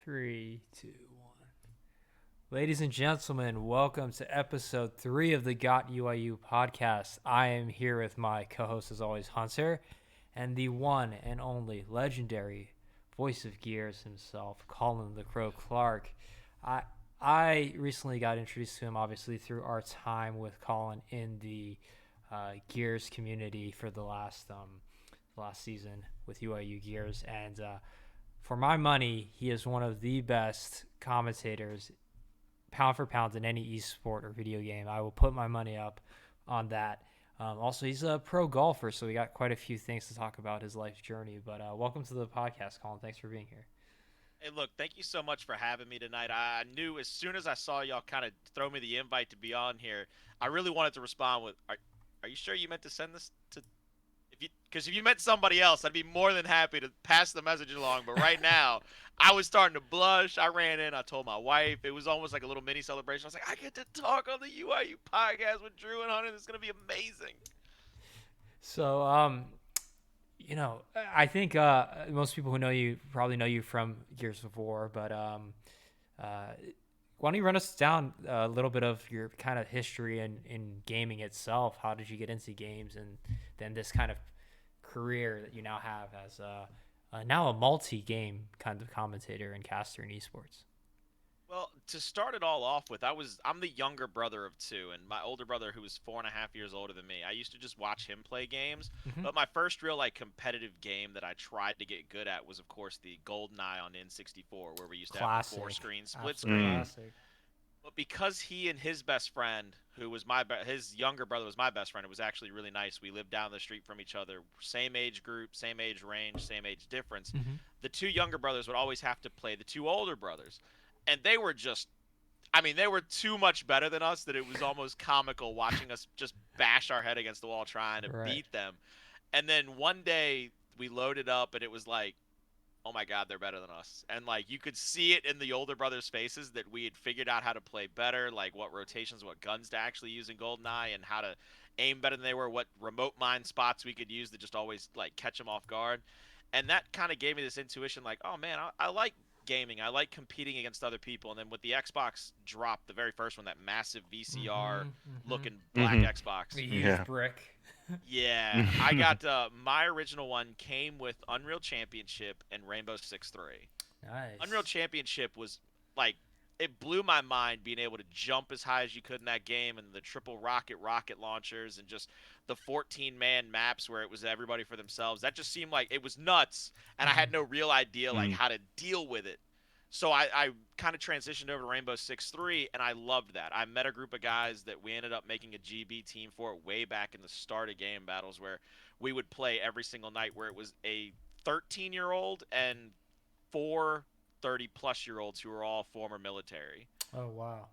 Three, two, one. Ladies and gentlemen, welcome to episode 3 of the GOT UYU Podcast. I am here with my co-host, as always, Hunter, and the one and only legendary voice of Gears himself, Colin the Crow Clarke. I recently got introduced to him, obviously, through our time with Colin in the Gears community for the last season with UYU Gears, and for my money, he is one of the best commentators, pound for pound, in any esport or video game. I will put my money up on that. Also, he's a pro golfer, so we got quite a few things to talk about his life journey. But welcome to the podcast, Colin. Thanks for being here. Hey, look, thank you so much for having me tonight. I knew as soon as I saw y'all kind of throw me the invite to be on here, I really wanted to respond with, are you sure you meant to send this to because if you met somebody else, I'd be more than happy to pass the message along. But right now, I was starting to blush. I ran in. I told my wife. It was almost like a little mini celebration. I was like, I get to talk on the UYU podcast with Drew and Hunter. This is going to be amazing. So, I think most people who know you probably know you from Gears of War, but why don't you run us down a little bit of your kind of history in gaming itself? How did you get into games, and then this kind of career that you now have as now a multi-game kind of commentator and caster in esports? Well, to start it all off with, I'm the younger brother of two, and my older brother, who was 4.5 years older than me, I used to just watch him play games. Mm-hmm. But my first real competitive game that I tried to get good at was, of course, the GoldenEye on N64, where we used to have the 4-screen split screen. Classic. But because he and his best friend, who was his younger brother was my best friend, it was actually really nice. We lived down the street from each other, same age group, same age range, same age difference. Mm-hmm. The two younger brothers would always have to play the two older brothers. And they were they were too much better than us that it was almost comical watching us just bash our head against the wall trying to beat them. And then one day we loaded up and it was like, oh my God, they're better than us. And you could see it in the older brothers' faces that we had figured out how to play better, like what rotations, what guns to actually use in GoldenEye, and how to aim better than they were, what remote mine spots we could use to just always catch them off guard. And that kind of gave me this intuition, oh man, I like gaming. I like competing against other people. And then with the Xbox dropped, the very first one, that massive VCR looking black Xbox. The used brick. Yeah, I got my original one came with Unreal Championship and Rainbow Six 3. Nice. Unreal Championship was it blew my mind being able to jump as high as you could in that game, and the triple rocket launchers, and just the 14-man maps where it was everybody for themselves. That just seemed like it was nuts, and I had no real idea how to deal with it. So I kind of transitioned over to Rainbow Six 3, and I loved that. I met a group of guys that we ended up making a GB team for way back in the start of game battles, where we would play every single night, where it was a 13-year-old and 4 30-plus-year-olds who were all former military. Oh, wow.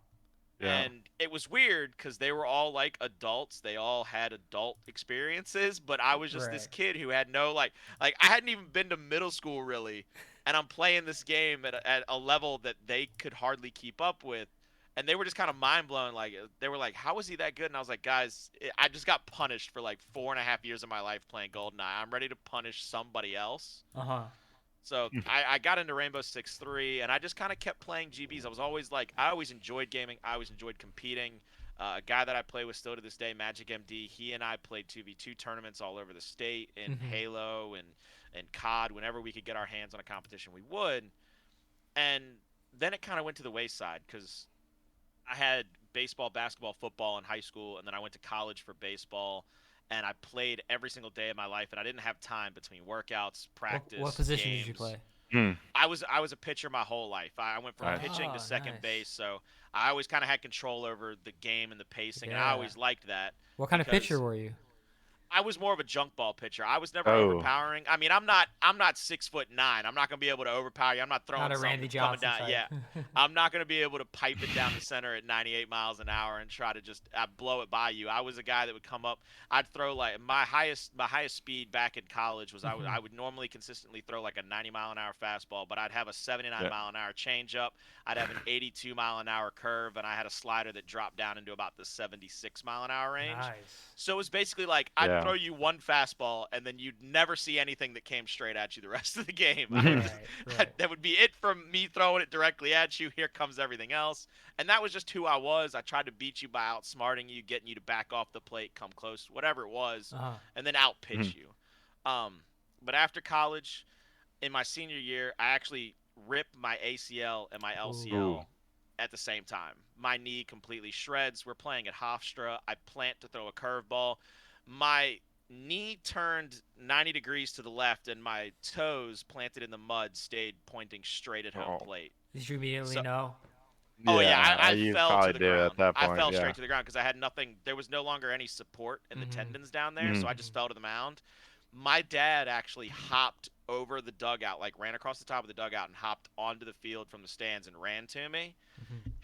Yeah. And it was weird because they were all adults. They all had adult experiences, but I was just this kid who had no I hadn't even been to middle school really, and I'm playing this game at a level that they could hardly keep up with, and they were just kind of mind blown. They were like, "How is he that good?" And I was like, "Guys, I just got punished for 4.5 years of my life playing GoldenEye. I'm ready to punish somebody else." So I got into Rainbow Six 3, and I just kind of kept playing GBs. I was always I always enjoyed gaming. I always enjoyed competing. A guy that I play with still to this day, Magic MD, he and I played 2v2 tournaments all over the state in Halo and COD. Whenever we could get our hands on a competition, we would. And then it kind of went to the wayside because I had baseball, basketball, football in high school, and then I went to college for baseball. And I played every single day of my life, and I didn't have time between workouts, practice, What position games. did you play? I was a pitcher my whole life. I went from pitching to second base, so I always kind of had control over the game and the pacing, and I always liked that. What kind of pitcher were you? I was more of a junk ball pitcher. I was never overpowering. I mean, I'm not 6'9". I'm not gonna be able to overpower you. I'm not throwing not a something Randy coming Johnson down. type. Yeah, I'm not gonna be able to pipe it down the center at 98 miles an hour and try to just blow it by you. I was a guy that would come up. I'd throw my highest speed back in college was I would normally consistently throw a 90 mile an hour fastball, but I'd have a 79 mile an hour changeup. I'd have an 82 mile an hour curve, and I had a slider that dropped down into about the 76 mile an hour range. Nice. So it was basically I'd throw you one fastball, and then you'd never see anything that came straight at you the rest of the game. Right. That would be it from me throwing it directly at you. Here comes everything else. And that was just who I was. I tried to beat you by outsmarting you, getting you to back off the plate, come close, whatever it was, and then outpitch you. But after college, in my senior year, I actually ripped my ACL and my LCL at the same time. My knee completely shreds. We're playing at Hofstra. I plant to throw a curveball. My knee turned 90 degrees to the left, and my toes planted in the mud stayed pointing straight at home plate. Did you immediately know? Oh yeah, I you fell probably to the did ground. at that point. I fell straight to the ground because I had nothing. There was no longer any support in the tendons down there, so I just fell to the mound. My dad actually hopped over the dugout, like ran across the top of the dugout and hopped onto the field from the stands and ran to me.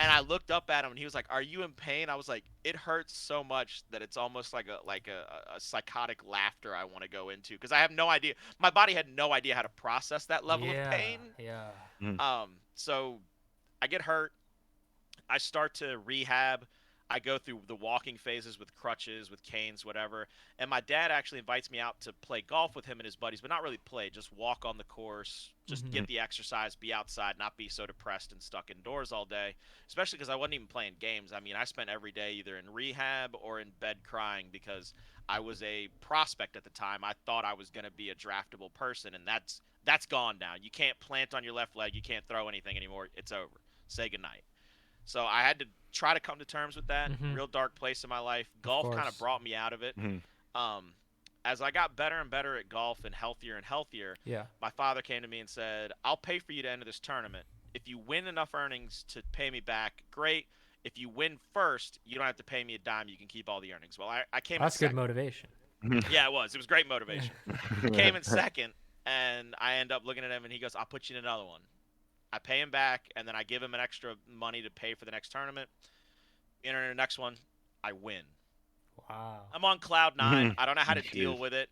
And I looked up at him and he was like, "Are you in pain?" I was like, "It hurts so much that it's almost like a psychotic laughter I want to go into because I have no idea. My body had no idea how to process that level of pain." So I get hurt. I start to rehab. I go through the walking phases with crutches, with canes, whatever. And my dad actually invites me out to play golf with him and his buddies, but not really play, just walk on the course, just get the exercise, be outside, not be so depressed and stuck indoors all day, especially because I wasn't even playing games. I mean, I spent every day either in rehab or in bed crying because I was a prospect at the time. I thought I was going to be a draftable person, and that's gone now. You can't plant on your left leg. You can't throw anything anymore. It's over. Say goodnight. So I had to try to come to terms with that. Real dark place in my life. Golf kind of brought me out of it. As I got better and better at golf and healthier, my father came to me and said, "I'll pay for you to enter this tournament. If you win enough earnings to pay me back, great. If you win first, you don't have to pay me a dime. You can keep all the earnings." Well, I came in second. That's good motivation. Yeah, it was. It was great motivation. Came in second, and I end up looking at him, and he goes, "I'll put you in another one." I pay him back, and then I give him an extra money to pay for the next tournament. Enter the next one, I win. Wow. I'm on cloud nine. I don't know how to deal with it.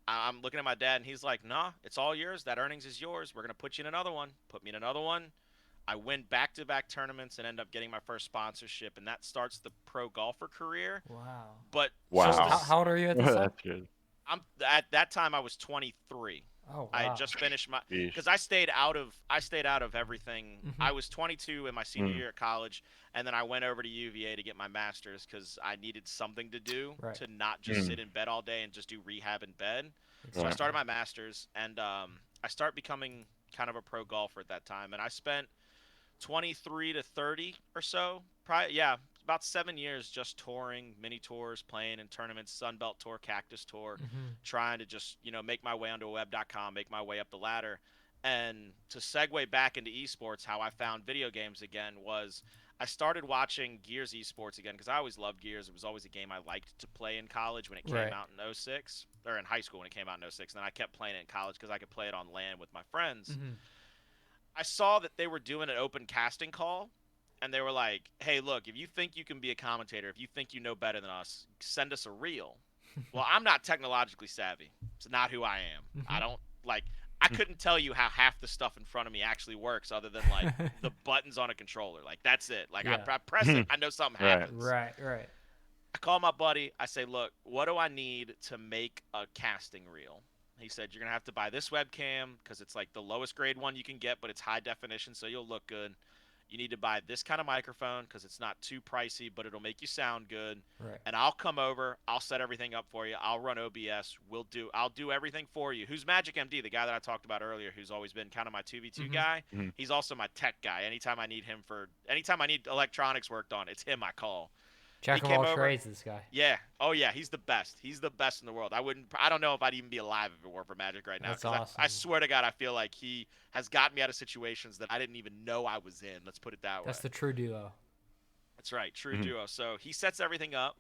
I'm looking at my dad, and he's like, "Nah, it's all yours. That earnings is yours. We're going to put you in another one." Put me in another one. I win back-to-back tournaments and end up getting my first sponsorship, and that starts the pro golfer career. Wow. But So how old are you at this time? At that time I was 23. Oh, wow. I had just finished my because I stayed out of everything. I was 22 in my senior year at college, and then I went over to UVA to get my master's because I needed something to do to not just sit in bed all day and just do rehab in bed. So I started my master's, and I started becoming kind of a pro golfer at that time, and I spent 23 to 30 or so, probably about 7 years just touring, mini tours, playing in tournaments, Sunbelt Tour, Cactus Tour, trying to just, make my way onto web.com, make my way up the ladder. And to segue back into esports, how I found video games again was I started watching Gears esports again because I always loved Gears. It was always a game I liked to play in college when it came out in 06, or in high school when it came out in 06. And then I kept playing it in college because I could play it on LAN with my friends. I saw that they were doing an open casting call. And they were like, "Hey, look, if you think you can be a commentator, if you think you know better than us, send us a reel." Well, I'm not technologically savvy. It's not who I am. I don't I couldn't tell you how half the stuff in front of me actually works other than the buttons on a controller. That's it. I press it, I know something happens. Right. I call my buddy. I say, "Look, what do I need to make a casting reel?" He said, "You're going to have to buy this webcam because it's the lowest grade one you can get, but it's high definition, so you'll look good. You need to buy this kind of microphone because it's not too pricey, but it'll make you sound good. Right. And I'll come over. I'll set everything up for you. I'll run OBS. I'll do everything for you." Who's Magic MD, the guy that I talked about earlier, who's always been kind of my 2v2 guy. He's also my tech guy. Anytime I need electronics worked on, it's him I call. Jack of all trades, this guy. Yeah. Oh yeah, he's the best. He's the best in the world. I don't know if I'd even be alive if it weren't for Magic right now. That's awesome. I swear to God, I feel like he has gotten me out of situations that I didn't even know I was in. Let's put it that way. That's the true duo. That's right, true duo. So he sets everything up.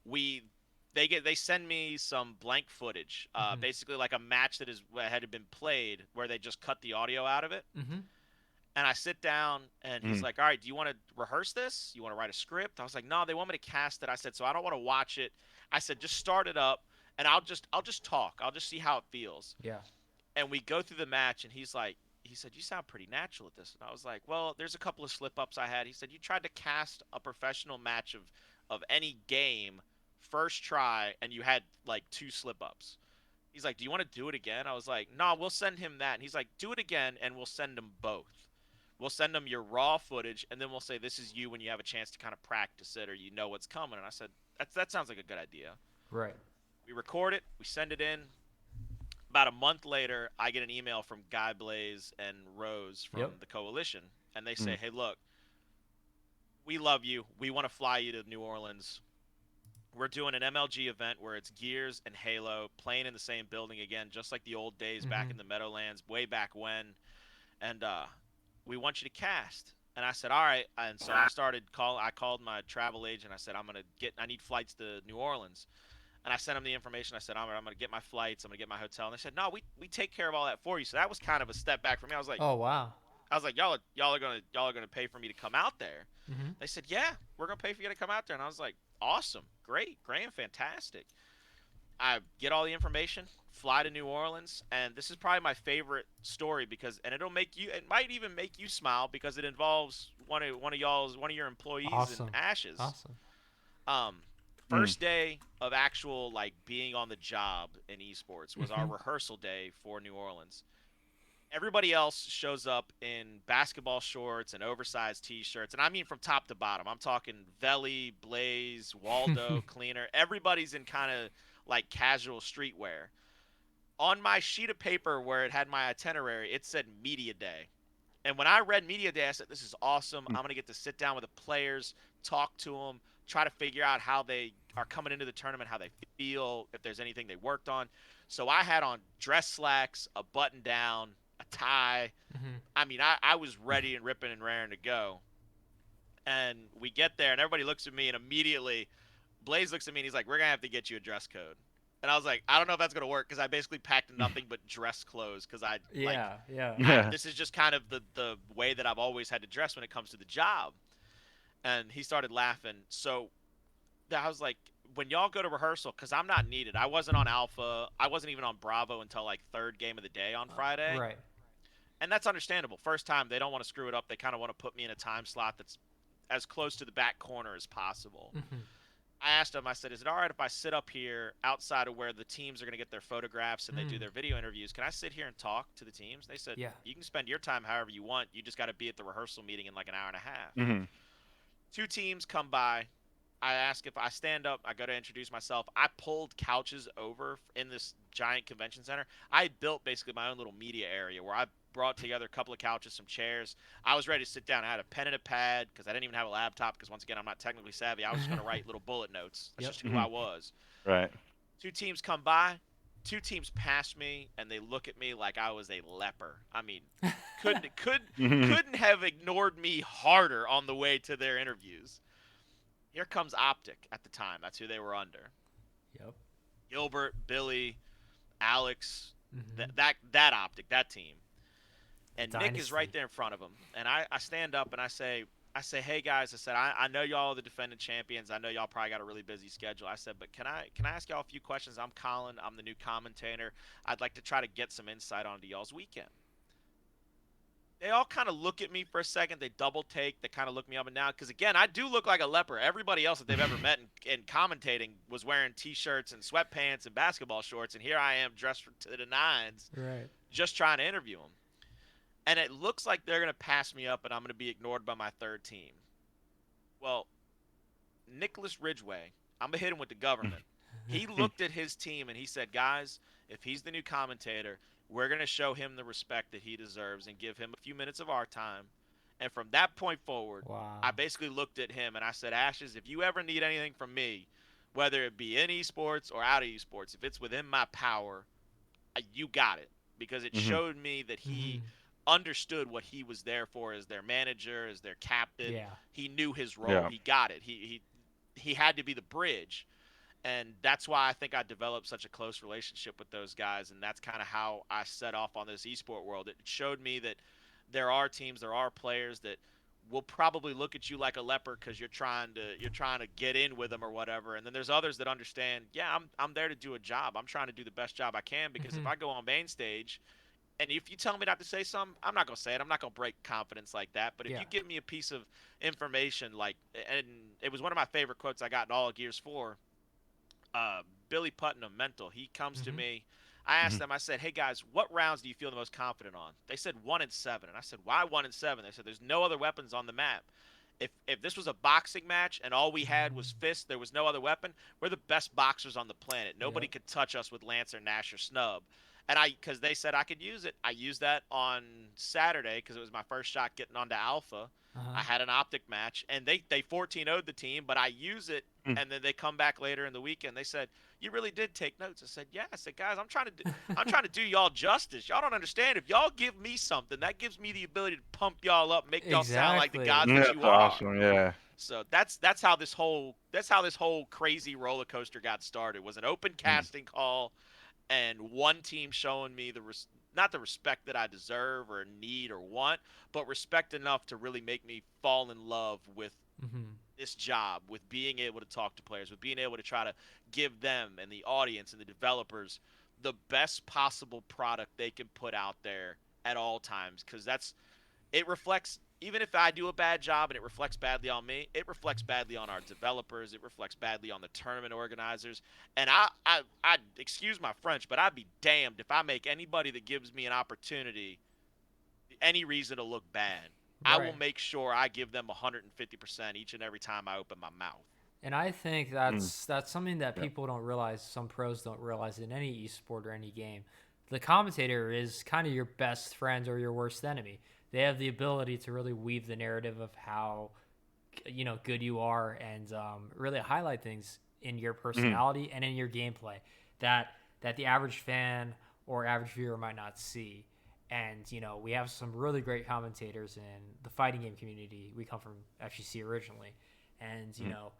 They send me some blank footage, basically like a match that had been played where they just cut the audio out of it. And I sit down, and he's like, "All right, do you want to rehearse this? You want to write a script?" I was like, "No, they want me to cast it." I said, "So I don't want to watch it." I said, "Just start it up, and I'll just talk. I'll just see how it feels." Yeah. And we go through the match, and he said, "You sound pretty natural at this." And I was like, "Well, there's a couple of slip-ups I had." He said, "You tried to cast a professional match of any game first try and you had like 2 slip ups. He's like, do you want to do it again? I was like, no, we'll send him that. And he's like, do it again and we'll send him both. We'll send them your raw footage, and then we'll say this is you when you have a chance to kind of practice it or you know what's coming. And I said, that sounds like a good idea. Right. We record it. We send it in. About a month later, I get an email from Guy Blaze and Rose from the Coalition, and they say, hey, look, we love you. We want to fly you to New Orleans. We're doing an MLG event where it's Gears and Halo playing in the same building again, just like the old days back in the Meadowlands, way back when. And we want you to cast. And I said, all right. And so I called my travel agent. I said, I need flights to New Orleans. And I sent them the information. I said, I'm going to get my flights. I'm going to get my hotel. And they said, no, we take care of all that for you. So that was kind of a step back for me. I was like, oh, wow. I was like, y'all are gonna pay for me to come out there. They said, yeah, we're gonna pay for you to come out there. And I was like, awesome, great, grand, fantastic. I get all the information, fly to New Orleans, and this is probably my favorite story because, and it might even make you smile because it involves one of your employees Awesome. in Ashes. Awesome. First day of actual like being on the job in esports was our rehearsal day for New Orleans. Everybody else shows up in basketball shorts and oversized T-shirts, and I mean from top to bottom. I'm talking Veli, Blaze, Waldo, Cleaner. Everybody's in kind of like casual streetwear. On my sheet of paper where it had my itinerary, it said Media Day. And when I read Media Day, I said, this is awesome. I'm going to get to sit down with the players, talk to them, try to figure out how they are coming into the tournament, how they feel, if there's anything they worked on. So I had on dress slacks, a button down, a tie. I mean, I was ready and ripping and raring to go. And we get there, and everybody looks at me, and immediately Blaze looks at me, and he's like, we're going to have to get you a dress code. And I was like, I don't know if that's going to work because I basically packed nothing but dress clothes because this is just kind of the way that I've always had to dress when it comes to the job. And he started laughing. So I was like, when y'all go to rehearsal, because I'm not needed. I wasn't on Alpha. I wasn't even on Bravo until like third game of the day on Friday. Right. And that's understandable. First time, they don't want to screw it up. They kind of want to put me in a time slot that's as close to the back corner as possible. I asked them, I said, is it all right if I sit up here outside of where the teams are going to get their photographs and they do their video interviews? Can I sit here and talk to the teams? They said, you can spend your time however you want. You just got to be at the rehearsal meeting in like an hour and a half. 2 teams come by. I ask if I stand up, I go to introduce myself. I pulled couches over in this giant convention center. I built basically my own little media area where I brought together a couple of couches, some chairs. I was ready to sit down. I had a pen and a pad because I didn't even have a laptop because, once again, I'm not technically savvy. I was just going to write little bullet notes. That's just who I was. Right. 2 teams come by. 2 teams pass me, and they look at me like I was a leper. I mean, couldn't have ignored me harder on the way to their interviews. Here comes Optic at the time. That's who they were under. Yep. Gilbert, Billy, Alex, that Optic, that team. And Dynasty. Nick is right there in front of him. And I stand up and I say, hey guys, I said, I know y'all are the defending champions. I know y'all probably got a really busy schedule. I said, but can I ask y'all a few questions? I'm Colin. I'm the new commentator. I'd like to try to get some insight onto y'all's weekend. They all kind of look at me for a second. They double take. They kind of look me up and down. Because, again, I do look like a leper. Everybody else that they've ever met in commentating was wearing T-shirts and sweatpants and basketball shorts. And here I am dressed to the nines, just trying to interview them. And it looks like they're going to pass me up and I'm going to be ignored by my third team. Well, Nicholas Ridgway, I'm going to hit him with the government. He looked at his team and he said, guys, if he's the new commentator, we're going to show him the respect that he deserves and give him a few minutes of our time. And from that point forward, I basically looked at him and I said, Ashes, if you ever need anything from me, whether it be in esports or out of esports, if it's within my power, you got it. Because it showed me that he understood what he was there for as their manager, as their captain. He knew his role. He got it. He had to be the bridge. And that's why I think I developed such a close relationship with those guys, and that's kind of how I set off on this esport world. It showed me that there are teams, there are players that will probably look at you like a leper because you're trying to get in with them or whatever. And then there's others that understand, I'm there to do a job. I'm trying to do the best job I can because if I go on main stage, and if you tell me not to say something, I'm not going to say it. I'm not going to break confidence like that. But if you give me a piece of information, and it was one of my favorite quotes I got in all of Gears 4. Billy Putnam Mental. He comes to me. I asked them, I said, hey guys, what rounds do you feel the most confident on? They said 1 and 7. And I said, why 1 and 7? They said, there's no other weapons on the map. If this was a boxing match and all we had was fists, there was no other weapon, we're the best boxers on the planet. Nobody could touch us with Lancer, Nash, or Snub. And because they said I could use it, I used that on Saturday because it was my first shot getting onto Alpha. I had an optic match, and they 14-0'd the team, but I use it, and then they come back later in the weekend. They said, you really did take notes. I said, yeah. I said, guys, I'm trying to do y'all justice. Y'all don't understand. If y'all give me something, that gives me the ability to pump y'all up, make y'all sound like the gods that you are. Awesome, yeah. So that's how this whole crazy roller coaster got started. Was an open casting call, and one team showing me not the respect that I deserve or need or want, but respect enough to really make me fall in love with this job, with being able to talk to players, with being able to try to give them and the audience and the developers the best possible product they can put out there at all times. Because it reflects, even if I do a bad job and it reflects badly on me, it reflects badly on our developers, it reflects badly on the tournament organizers. And I excuse my French, but I'd be damned if I make anybody that gives me an opportunity any reason to look bad. I will make sure I give them 150% each and every time I open my mouth. And I think that's something that people don't realize, some pros don't realize in any esport or any game. The commentator is kind of your best friend or your worst enemy. They have the ability to really weave the narrative of how, good you are, and really highlight things in your personality and in your gameplay that the average fan or average viewer might not see. And, we have some really great commentators in the fighting game community. We come from FGC originally. And,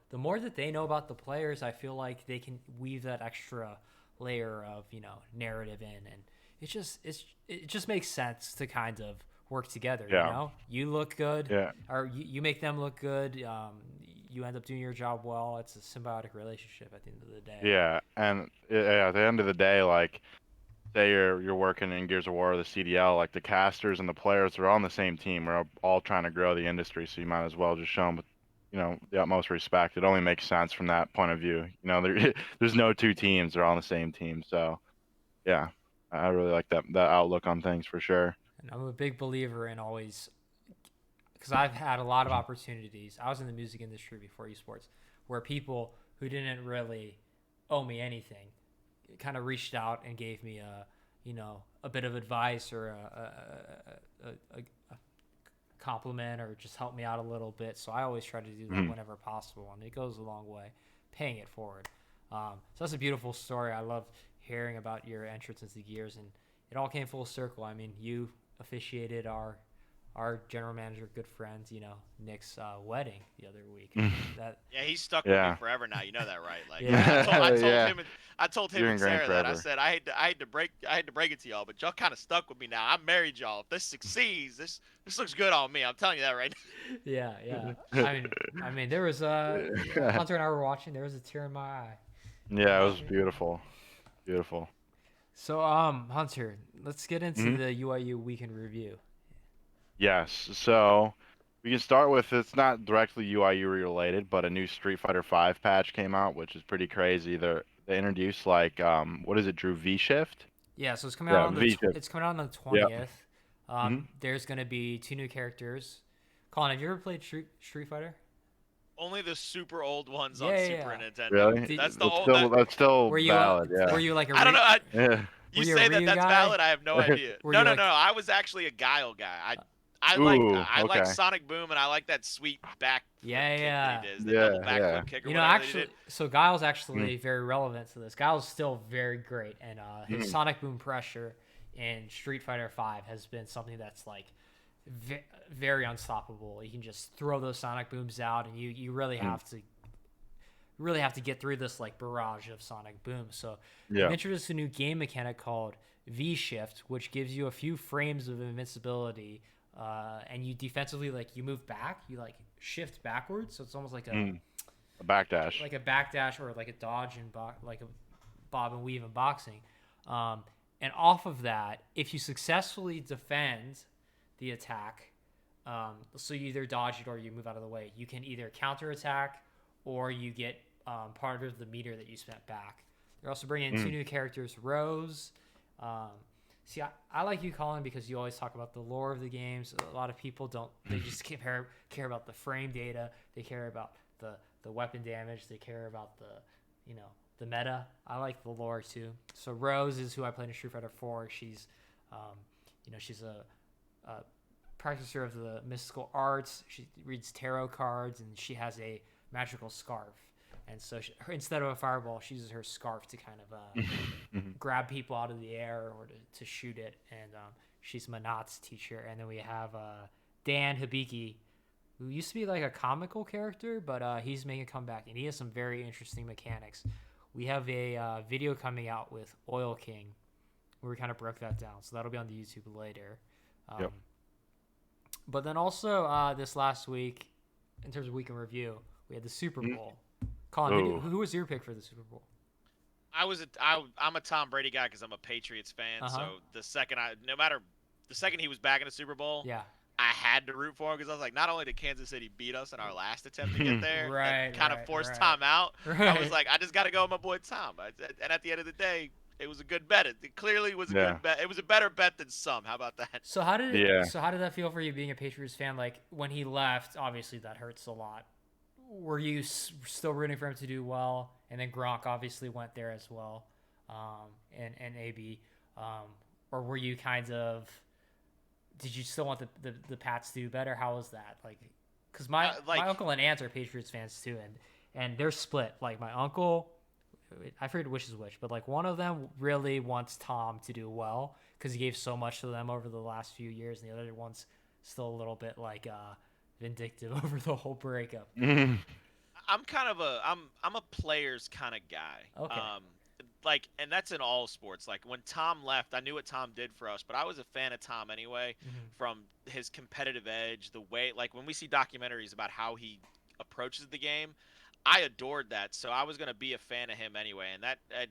the more that they know about the players, I feel like they can weave that extra layer of, narrative in. And it just makes sense to kind of work together. You look good, or you make them look good. You end up doing your job well. It's a symbiotic relationship at the end of the day. Yeah, and at the end of the day, like, say you're working in Gears of War or the CDL, like the casters and the players are all on the same team. We're all trying to grow the industry, so you might as well just show them, the utmost respect. It only makes sense from that point of view. There's no two teams; they're all on the same team. So, yeah, I really like that outlook on things for sure. And I'm a big believer in always, because I've had a lot of opportunities. I was in the music industry before esports, where people who didn't really owe me anything kind of reached out and gave me a bit of advice or a compliment, or just help me out a little bit. So I always try to do that whenever possible, and it goes a long way, paying it forward. So that's a beautiful story. I love hearing about your entrance into Gears, and it all came full circle. I mean, you officiated our general manager, good friend, Nick's wedding the other week. Yeah, he's stuck with me forever now. You know that, right? Like, I told him and Sarah that. I said I had to break it to y'all, but y'all kind of stuck with me now. I married y'all. If this succeeds, this looks good on me. I'm telling you that right now. Yeah. I mean, there was Hunter and I were watching. There was a tear in my eye. Yeah, it was beautiful. Beautiful. So, Hunter, let's get into the UYU weekend review. Yes, so we can start with, it's not directly UIU related, but a new Street Fighter V patch came out, which is pretty crazy. They introduced what is it, Drew? V-Shift? Yeah, so it's coming out on the 20th. Yep. There's going to be 2 new characters. Colin, have you ever played Street Fighter? Only the super old ones on Super Nintendo. Really? That's the old. That's still valid. Were you like a? I don't know. You say that's valid. I have no idea. No. I was actually a Guile guy. I like Sonic Boom, and I like that sweet back kick that he does. The double backflip kick. Actually, so Guile's actually very relevant to this. Guile's still very great, and his Sonic Boom pressure in Street Fighter V has been something that's like very unstoppable. You can just throw those Sonic Booms out, and you really have to get through this like barrage of Sonic Boom. So they've introduced a new game mechanic called V-Shift, which gives you a few frames of invincibility. And you defensively, you move back, you shift backwards, so it's almost like a backdash, or like a dodge and like a bob and weave in boxing. And off of that, if you successfully defend the attack, so you either dodge it or you move out of the way, you can either counter attack or you get part of the meter that you spent back. They're also bringing in 2 new characters, Rose. See, I like you, Colin, because you always talk about the lore of the games. A lot of people don't. They just care about the frame data. They care about the weapon damage. They care about the meta. I like the lore too. So Rose is who I played in Street Fighter 4. She's, she's a practicer of the mystical arts. She reads tarot cards, and she has a magical scarf. And so instead of a fireball, she uses her scarf to kind of grab people out of the air or to shoot it. And she's Manat's teacher. And then we have Dan Hibiki, who used to be like a comical character, but he's making a comeback. And he has some very interesting mechanics. We have a video coming out with Oil King where we kind of broke that down. So that'll be on the YouTube later. Yep. But then also this last week, in terms of week in review, we had the Super Bowl. Colin, who was your pick for the Super Bowl? I'm a Tom Brady guy because I'm a Patriots fan. So the second he was back in the Super Bowl, I had to root for him because I was like, not only did Kansas City beat us in our last attempt to get there, and kind of forced Tom out, I was like, I just got to go with my boy Tom. And at the end of the day, it was a good bet. It clearly was a good bet. It was a better bet than some. How about that? So how did that feel for you being a Patriots fan? Like when he left, obviously that hurts a lot. Were you still rooting for him to do well? And then Gronk obviously went there as well, and AB, or were you kind of? Did you still want the Pats to do better? How was that? Like, because my uncle and aunt are Patriots fans too, and they're split. Like my uncle, I forget which is which, but like one of them really wants Tom to do well because he gave so much to them over the last few years, and the other one's still a little bit like vindictive over the whole breakup. I'm kind of I'm a players kind of guy. Okay. And that's in all sports. Like when Tom left, I knew what Tom did for us, but I was a fan of Tom anyway, from his competitive edge, the way, like when we see documentaries about how he approaches the game, I adored that. So I was going to be a fan of him anyway. And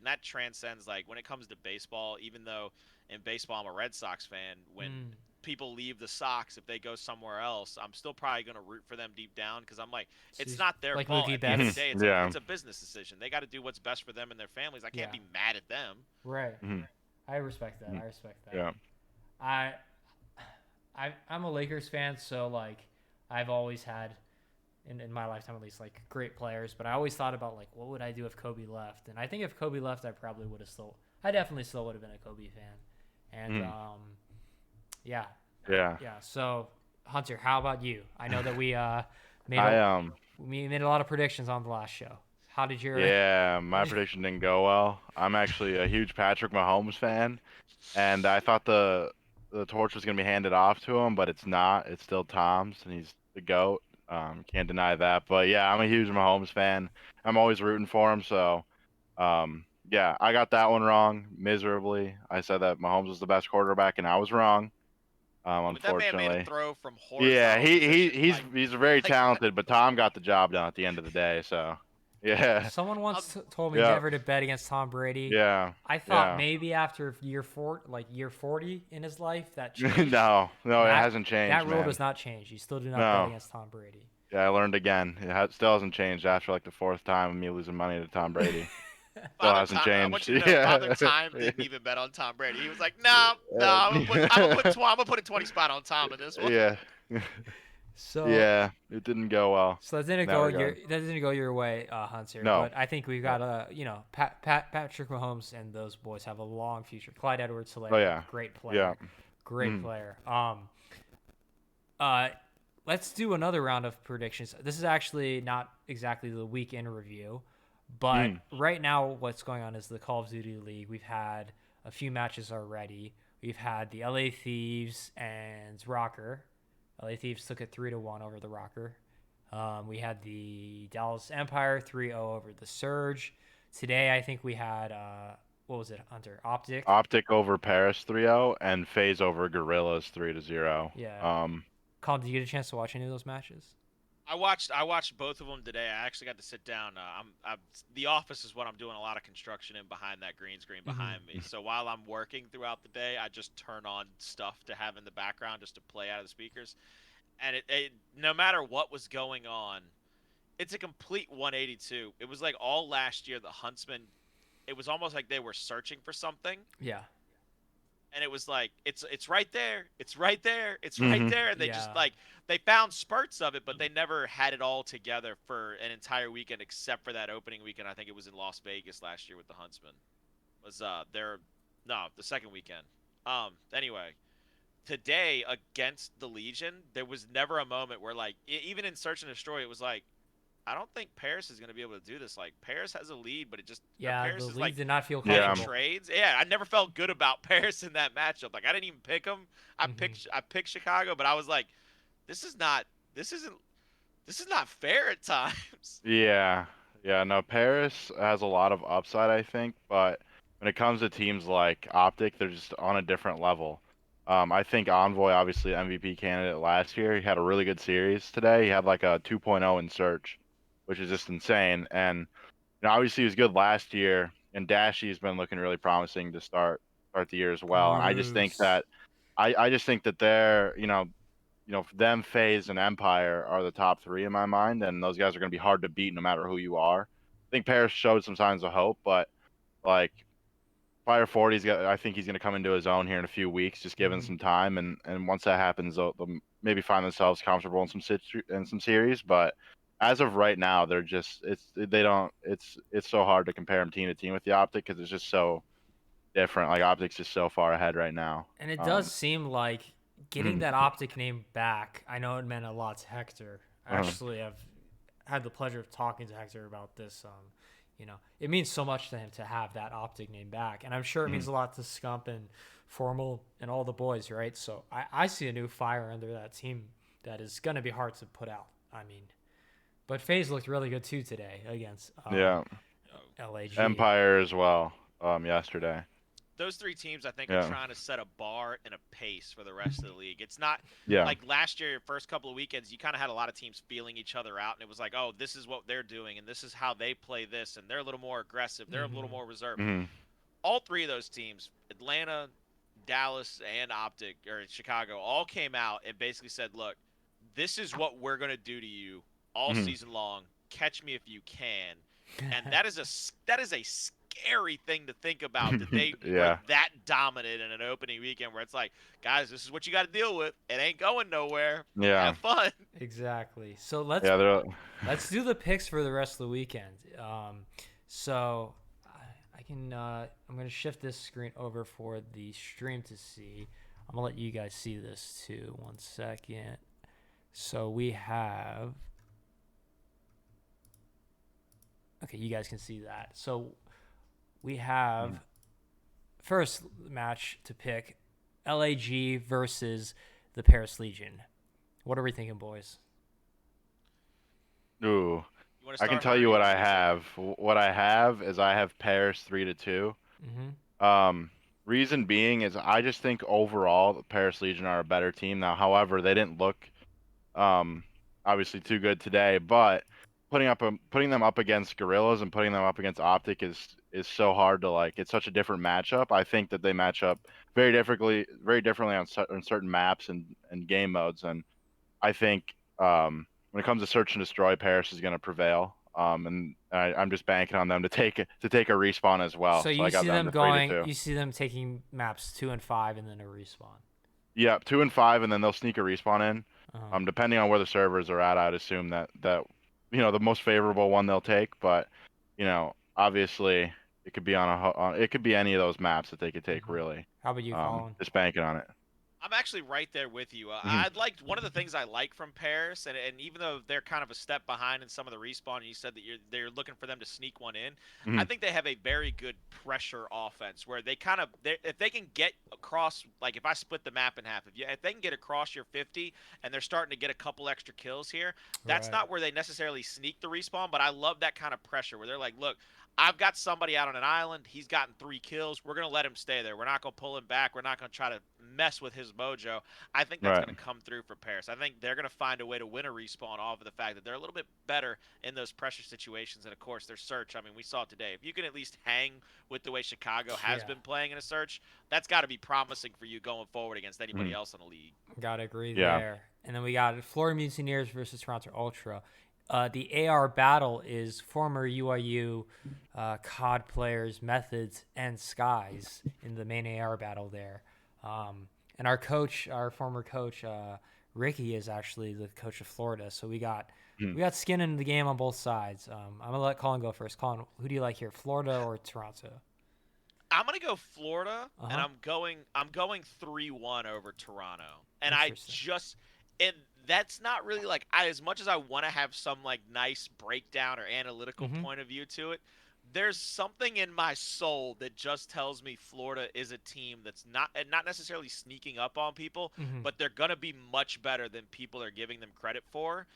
that transcends, like when it comes to baseball, even though in baseball I'm a Red Sox fan, when people leave the Sox, if they go somewhere else, I'm still probably going to root for them deep down because I'm like, it's not their fault. At the end of the day, it's a business decision. They got to do what's best for them and their families. I can't be mad at them. Right. I respect that. I respect that. Yeah. I'm a Lakers fan, so like I've always had in my lifetime at least like great players, but I always thought about like what would I do if Kobe left? And I think if Kobe left, I definitely still would have been a Kobe fan. And yeah. So Hunter, how about you? I know that we made a lot of predictions on the last show. How did your my prediction didn't go well. I'm actually a huge Patrick Mahomes fan, and I thought the torch was going to be handed off to him, but it's not. It's still Tom's, and he's the GOAT. Can't deny that. But yeah, I'm a huge Mahomes fan. I'm always rooting for him. So I got that one wrong miserably. I said that Mahomes was the best quarterback, and I was wrong. Unfortunately, that man made a throw from horizontal. Yeah, he's very talented, but Tom got the job done at the end of the day. So yeah. Someone once told me never to bet against Tom Brady. Yeah. I thought maybe after year 40 in his life that changed. No, it hasn't changed. That rule does not change. You still do not bet against Tom Brady. Yeah, I learned again. It still hasn't changed after like the 4th time of me losing money to Tom Brady. Still hasn't changed. I want you to know, Father Time didn't even bet on Tom Brady. He was like, no, I'm gonna put a 20 spot on Tom in this one. Yeah. So it didn't go well. So that didn't go your way, Hunter. No. But I think we've got Patrick Mahomes and those boys have a long future. Clyde Edwards-Helaire, great player. Yeah. Great player. Let's do another round of predictions. This is actually not exactly the week in review, but right now what's going on is the Call of Duty League. We've had a few matches already. We've had the LA Thieves and Rocker. LA Thieves took it 3-1 over the Rocker. We had the Dallas Empire 3-0 over the Surge. Today, I think we had, what was it, Hunter? Optic? Optic over Paris 3-0 and FaZe over Gorillas 3-0. Yeah. Colin, did you get a chance to watch any of those matches? I watched both of them today. I actually got to sit down. The office is what I'm doing a lot of construction in behind that green screen behind me. So while I'm working throughout the day, I just turn on stuff to have in the background just to play out of the speakers. And it no matter what was going on, it's a complete 182. It was like all last year the Huntsmen. It was almost like they were searching for something, Yeah. and it was like it's right there, it's right there, it's right Hmm. there, and they Yeah. just like they found spurts of it, but they never had it all together for an entire weekend except for that opening weekend. I think it was in Las Vegas last year with the Huntsmen. Was their no the second weekend. Anyway, today against the Legion, there was never a moment where like even in Search and Destroy, it was like I don't think Paris is going to be able to do this. Like Paris has a lead, but it just Yeah, the Paris is league like did not feel heading Yeah. comfortable. trades. Yeah, I never felt good about Paris in that matchup. Like I didn't even pick them. Hmm. I picked Chicago, but I was like, this is not this isn't this is not fair at times. Yeah. Yeah. No, Paris has a lot of upside, I think, but when it comes to teams like Optic, they're just on a different level. I think Envoy, obviously MVP candidate last year, he had a really good series today. He had like a 2.0 in search, which is just insane. And obviously he was good last year, and Dashy's been looking really promising to start the year as well. And I just think Bruce. that I just think that they're, them, FaZe, and Empire are the top three in my mind, and those guys are going to be hard to beat no matter who you are. I think Paris showed some signs of hope, but like Fire 40's got, I think he's going to come into his own here in a few weeks, just given Hmm. some time, and once that happens, they'll maybe find themselves comfortable in some series. But as of right now, they're just they don't it's so hard to compare them team to team with the Optic because it's just so different. Like Optic's just so far ahead right now. And it does seem like getting Mhm, that Optic name back, I know it meant a lot to Hector. uh-huh, Actually, I've had the pleasure of talking to Hector about this. It means so much to him to have that Optic name back. And I'm sure it means mhm. a lot to Scump and Formal and all the boys, right? So I see a new fire under that team that is going to be hard to put out. I mean, but FaZe looked really good too today against Yeah, LAG. Empire as well. Yesterday. Those three teams I think are Yeah, trying to set a bar and a pace for the rest of the league. It's not yeah. like last year, first couple of weekends, you kind of had a lot of teams feeling each other out, and it was like, oh, this is what they're doing, and this is how they play this, and they're a little more aggressive, they're a little Hmm. more reserved. Hmm. All three of those teams, Atlanta, Dallas, and Optic or Chicago, all came out and basically said, look, this is what we're going to do to you all Hmm. season long. Catch me if you can. And that is a scary thing to think about that they were Yeah, that dominant in an opening weekend where it's like, guys, this is what you got to deal with. It ain't going nowhere. yeah, Have fun. Exactly. So let's yeah. They're let's do the picks for the rest of the weekend. So I can I'm gonna shift this screen over for the stream to see. I'm gonna let you guys see this too. 1 second. So we have. Okay, you guys can see that. So we have first match to pick LAG versus the Paris Legion. What are we thinking, boys? ooh. You want to I can start, tell Hunter? Or you you what want I me to? have. What I have is I have Paris 3-2. Mm-hmm. Um, Reason being is I just think overall the Paris Legion are a better team now. However, they didn't look um obviously too good today, but putting them up against Gorillas and putting them up against Optic is so hard to like. It's such a different matchup. I think that they match up very differently on certain maps and game modes, and I think when it comes to search and destroy, Paris is going to prevail. And I'm just banking on them to take a respawn as well. So So I you got see them them to three to going, two. you see them taking maps 2 and 5 and then a respawn. Yeah, 2 and 5, and then they'll sneak a respawn in. Uh-huh. Depending on where the servers are at, I'd assume that the most favorable one they'll take. But obviously it could be it could be any of those maps that they could take Hmm. really. How about you, Colin? Just banking on it. I'm actually right there with you. Hmm. I'd like one of the things I like from Paris, and even though they're kind of a step behind in some of the respawn, and you said that they're looking for them to sneak one in. I Hmm. think they have a very good pressure offense where they kind of if they can get across, like if I split the map in half, if they can get across your 50 and they're starting to get a couple extra kills here, that's Right. not where they necessarily sneak the respawn, but I love that kind of pressure where they're like, look, I've got somebody out on an island. He's gotten 3 kills. We're going to let him stay there. We're not going to pull him back. We're not going to try to mess with his mojo. I think that's Right. going to come through for Paris. I think they're going to find a way to win a respawn off of the fact that they're a little bit better in those pressure situations. And, of course, their search. I mean, we saw it today. If you can at least hang with the way Chicago has Yeah. been playing in a search, that's got to be promising for you going forward against anybody Hmm. else in the league. Gotta agree Yeah. there. And then we got Florida Mutineers versus Toronto Ultra. The AR battle is former UIU COD players, Methods, and Skies in the main AR battle there. And our former coach, Ricky, is actually the coach of Florida. So we got skin in the game on both sides. I'm gonna let Colin go first. Colin, who do you like here, Florida or Toronto? I'm gonna go Florida, and Uh-huh. I'm going 3-1 over Toronto. And Interesting. and that's not really like as much as I want to have some like nice breakdown or analytical Mm-hmm. point of view to it. There's something in my soul that just tells me Florida is a team that's not necessarily sneaking up on people, Mm-hmm. but they're gonna be much better than people are giving them credit for.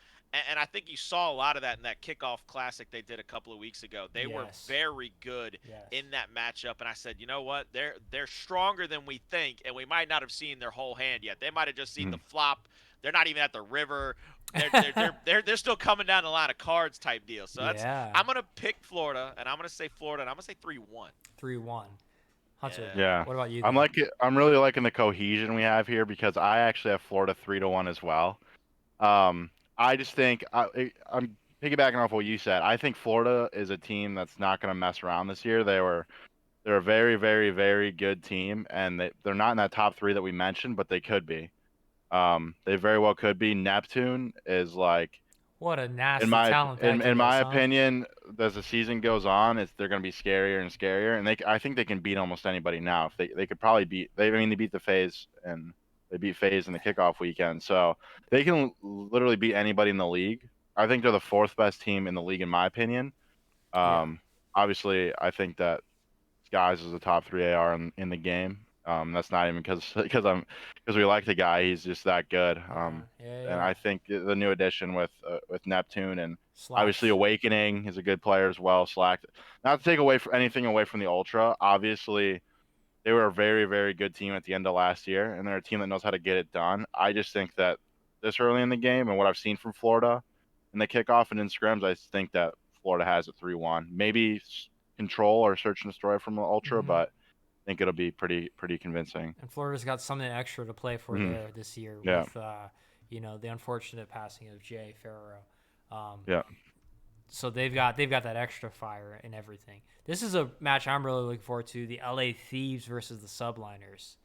And I think you saw a lot of that in that kickoff classic they did a couple of weeks ago. They were Yes. very good Yes. in that matchup, and I said, you know what, they're stronger than we think, and we might not have seen their whole hand yet. They might have just seen the flop. They're not even at the river. They're still coming down the line of cards type deal. So Yeah. I'm gonna pick Florida, and I'm gonna say Florida, and I'm gonna say 3-1. 3-1. Hunter, Yeah. Yeah. what about you? I'm Then? I'm really liking the cohesion we have here because I actually have Florida 3-1 as well. I just think I'm piggybacking off what you said. I think Florida is a team that's not going to mess around this year. They're a very, very, very good team, and they're not in that top three that we mentioned, but they could be. They very well could be. Neptune is like, What a in nasty my talent that in dude my is, huh? opinion, as the season goes on, they're going to be scarier and scarier, and I think they can beat almost anybody now. If they could probably they beat the FaZe and they beat FaZe in the kickoff weekend, so they can literally beat anybody in the league. I think they're the fourth best team in the league in my opinion. Yeah. Um, Obviously, I think that Skies is a top three AR in the game. That's not even because we like the guy. He's just that good. Yeah. Yeah. And Yeah. I think the new addition with Neptune and obviously Slacks. Awakening is a good player as well. Slack, not to take anything away from the Ultra. Obviously, they were a very, very good team at the end of last year, and they're a team that knows how to get it done. I just think that this early in the game and what I've seen from Florida in the kickoff and in scrims, I think that Florida has a 3-1. Maybe control or search and destroy from the Ultra, Mm-hmm. but I think it'll be pretty convincing. And Florida's got something extra to play for Hmm. there this year Yeah, with, the unfortunate passing of Jay Farrow. yeah. So they've got that extra fire and everything. This is a match I'm really looking forward to: the LA Thieves versus the Subliners.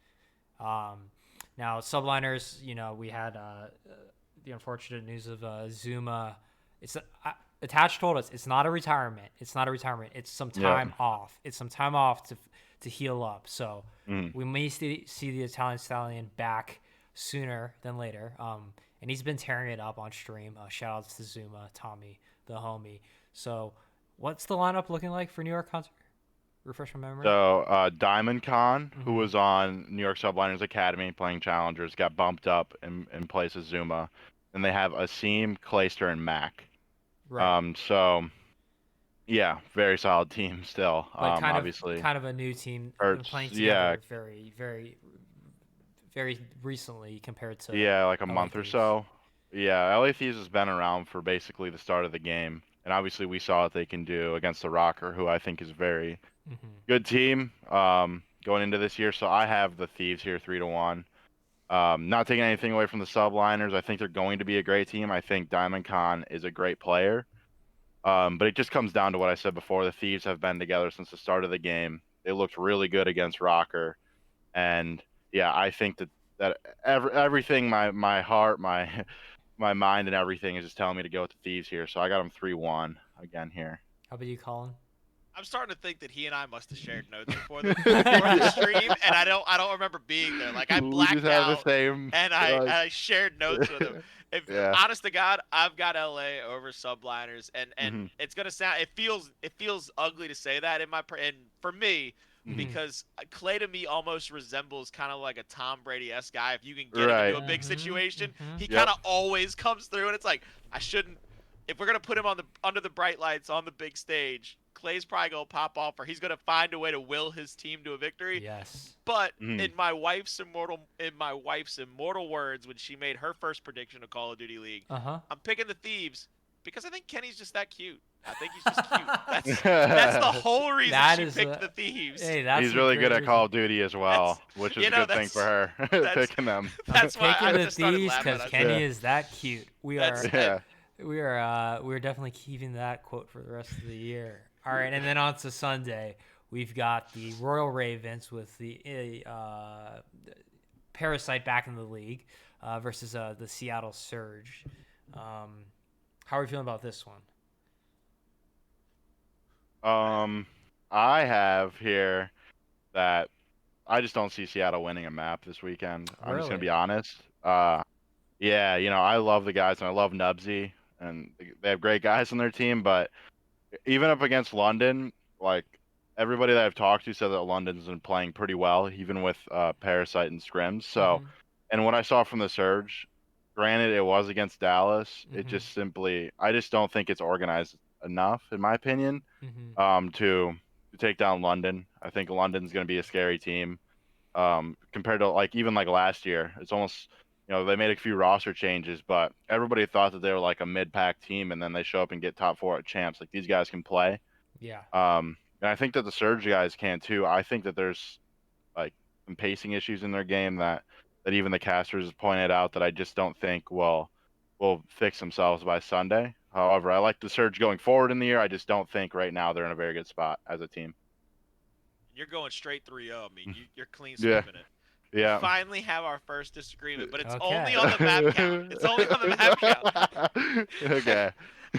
Now Subliners, we had the unfortunate news of Zuma. It's attached told us it's not a retirement. It's not a retirement. It's some time off. It's some time off to heal up. So we may see the Italian Stallion back sooner than later. And he's been tearing it up on stream. Shout outs to Zuma, Tommy, the homie. So what's the lineup looking like for New York Hunter? Refresh my memory. So Diamond Khan, who was on New York Subliners Academy playing challengers, got bumped up in place of Zuma. And they have Asim, Clayster, and Mac. Right. So yeah, very solid team still. But Obviously. kind of a new team Hurts, playing yeah, together very, very, very recently compared to yeah, like a LA month or Thieves. so. Yeah, LA Thieves has been around for basically the start of the game, and obviously we saw what they can do against the Rocker, who I think is a very Mm-hmm. good team going into this year. So I have the Thieves here 3-1. Not taking anything away from the Subliners. I think they're going to be a great team. I think Diamond Khan is a great player. But it just comes down to what I said before. The Thieves have been together since the start of the game. They looked really good against Rocker, and yeah, I think that everything, my heart, my my mind, and everything is just telling me to go with the Thieves here. So I got them 3-1 again here. How about you, Colin? I'm starting to think that he and I must have shared notes before the stream, and I don't remember being there. Like I We just blacked have the out, same. and I shared notes with him. If Yeah. honest to God, I've got LA over Subliners, and Mhm. it's gonna sound it feels ugly to say that and for me Mhm. because Clay to me almost resembles kind of like a Tom Brady-esque guy. If you can get him Right. into a big situation, he Yep. kind of always comes through, and it's like I shouldn't. If we're gonna put him under the bright lights on the big stage, Clay's probably gonna pop off, or he's gonna find a way to will his team to a victory. Yes. But Mhm. in my wife's immortal words, when she made her first prediction of Call of Duty League, Uh-huh. I'm picking the Thieves because I think Kenny's just that cute. I think he's just cute. That's the whole reason That she is picked the Thieves. Hey, that's He's a really great good at reason. Call of Duty as well, which is you a know, good thing for that's- her that's- picking them. That's why Picking I the just started Thieves laughing. because I was Kenny Yeah. is that cute. We That's are Yeah. we're definitely keeping that quote for the rest of the year. All right, and then on to Sunday, we've got the Royal Ravens with the Parasite back in the league versus the Seattle Surge. How are we feeling about this one? I have here that I just don't see Seattle winning a map this weekend. I'm just gonna Really? be honest. Yeah, I love the guys and I love Nubsy and they have great guys on their team, but even up against London, like everybody that I've talked to said that London's been playing pretty well, even with Parasite and Scrims. So, Mm-hmm. and what I saw from the Surge, granted it was against Dallas, it Mm-hmm. just simply I just don't think it's organized enough, in my opinion, Mm-hmm. to take down London. I think London's going to be a scary team compared to like even like last year. It's almost they made a few roster changes, but everybody thought that they were like a mid-pack team, and then they show up and get top four at champs. Like these guys can play. Yeah. And I think that the Surge guys can too. I think that there's like some pacing issues in their game that even the casters have pointed out that I just don't think will fix themselves by Sunday. However, I like the Surge going forward in the year. I just don't think right now they're in a very good spot as a team. You're going straight 3-0. I mean, you're clean Yeah, sweeping it. We yeah. finally have our first disagreement, but it's Okay. only on the map count. It's only on the map count. Okay.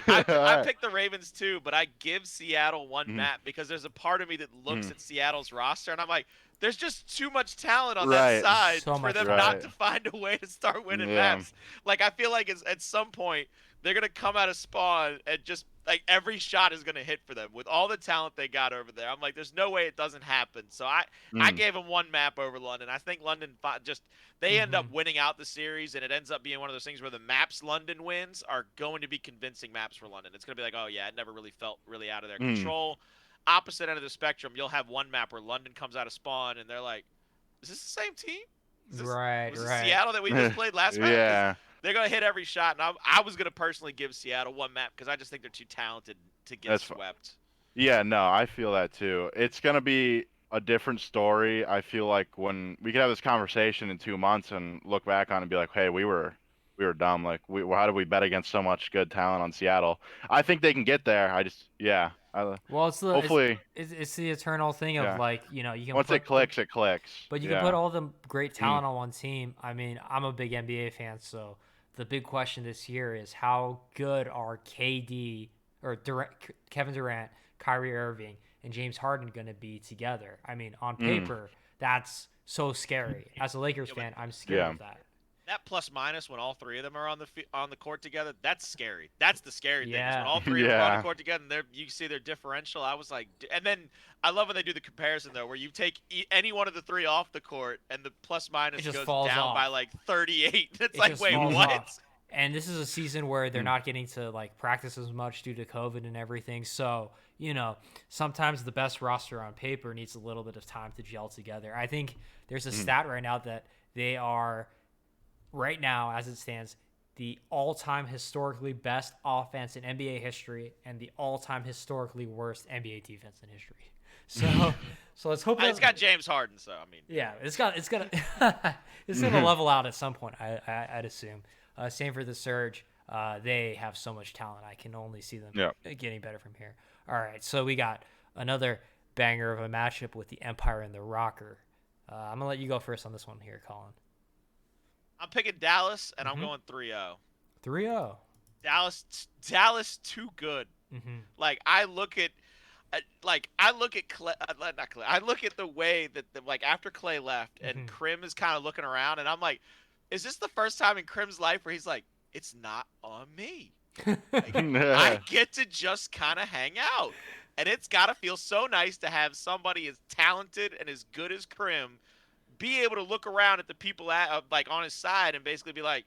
I Alright. picked the Ravens too, but I give Seattle one Mhm. map because there's a part of me that looks Mhm. at Seattle's roster and I'm like, there's just too much talent on that Right. side So for much them talent. not Right. to find a way to start winning Yeah. maps. Like I feel like at some point they're gonna come out of spawn and just like every shot is gonna hit for them with all the talent they got over there. I'm like, there's no way it doesn't happen. So I Mm. gave them one map over London. I think London just they end Mm-hmm. up winning out the series, and it ends up being one of those things where the maps London wins are going to be convincing maps for London. It's going to be like, oh yeah, it never really felt really out of their Mm. control. Opposite end of the spectrum, you'll have one map where London comes out of spawn, and they're like, is this the same team? Right. Was this Right. Seattle that we just played last map? Because Yeah. they're going to hit every shot, and I was going to personally give Seattle one map because I just think they're too talented to get That's swept. Yeah, no, I feel that too. It's gonna be a different story. I feel like when we could have this conversation in 2 months and look back on it and be like, hey, we were dumb. Like, how did we bet against so much good talent on Seattle? I think they can get there. Yeah. Well, it's the it's, Hopefully, it's it's the eternal thing of yeah. like you can Once it put the clicks, it clicks. but you can put Yeah. all the great Mm. talent on one team. I mean, I'm a big NBA fan, so the big question this year is how good are KD or Kevin Durant, Kyrie Irving, and James Harden going to be together? I mean, on Mm. paper, that's so scary. As a Lakers Yeah, but fan, I'm scared Yeah. of that. that plus minus when all three of them are on the court together, that's scary. That's the scary thing is when Yeah. all three of them are on the Yeah. court together and you see their differential. I was like, and then I love when they do the comparison though, where you take any one of the three off the court and the plus It minus just goes falls down off. by like 38. It's It like, just wait, falls what? off. And this is a season where they're Mm. not getting to like practice as much due to COVID and everything. So, sometimes the best roster on paper needs a little bit of time to gel together. I think there's a Mm. stat right now that they are right now, as it stands, the all-time historically best offense in NBA history and the all-time historically worst NBA defense in history. So let's hope It's got James Harden, so I mean, yeah, it's gonna it's gonna level out at some point. I'd assume. Same for the Surge. They have so much talent. I can only see them Yeah. getting better from here. All right, so we got another banger of a matchup with the Empire and the Rocker. I'm gonna let you go first on this one here, Colin. I'm picking Dallas and I'm Mhm. going 3-0. 3-0. Dallas too good. Mm-hmm. Like I look at Clay, not Clay. I look at the way that like after Clay left and Mhm. Krim is kind of looking around, and I'm like, is this the first time in Krim's life where he's like, it's not on me. I get to just kind of hang out, and it's got to feel so nice to have somebody as talented and as good as Krim be able to look around at the people like on his side and basically be like,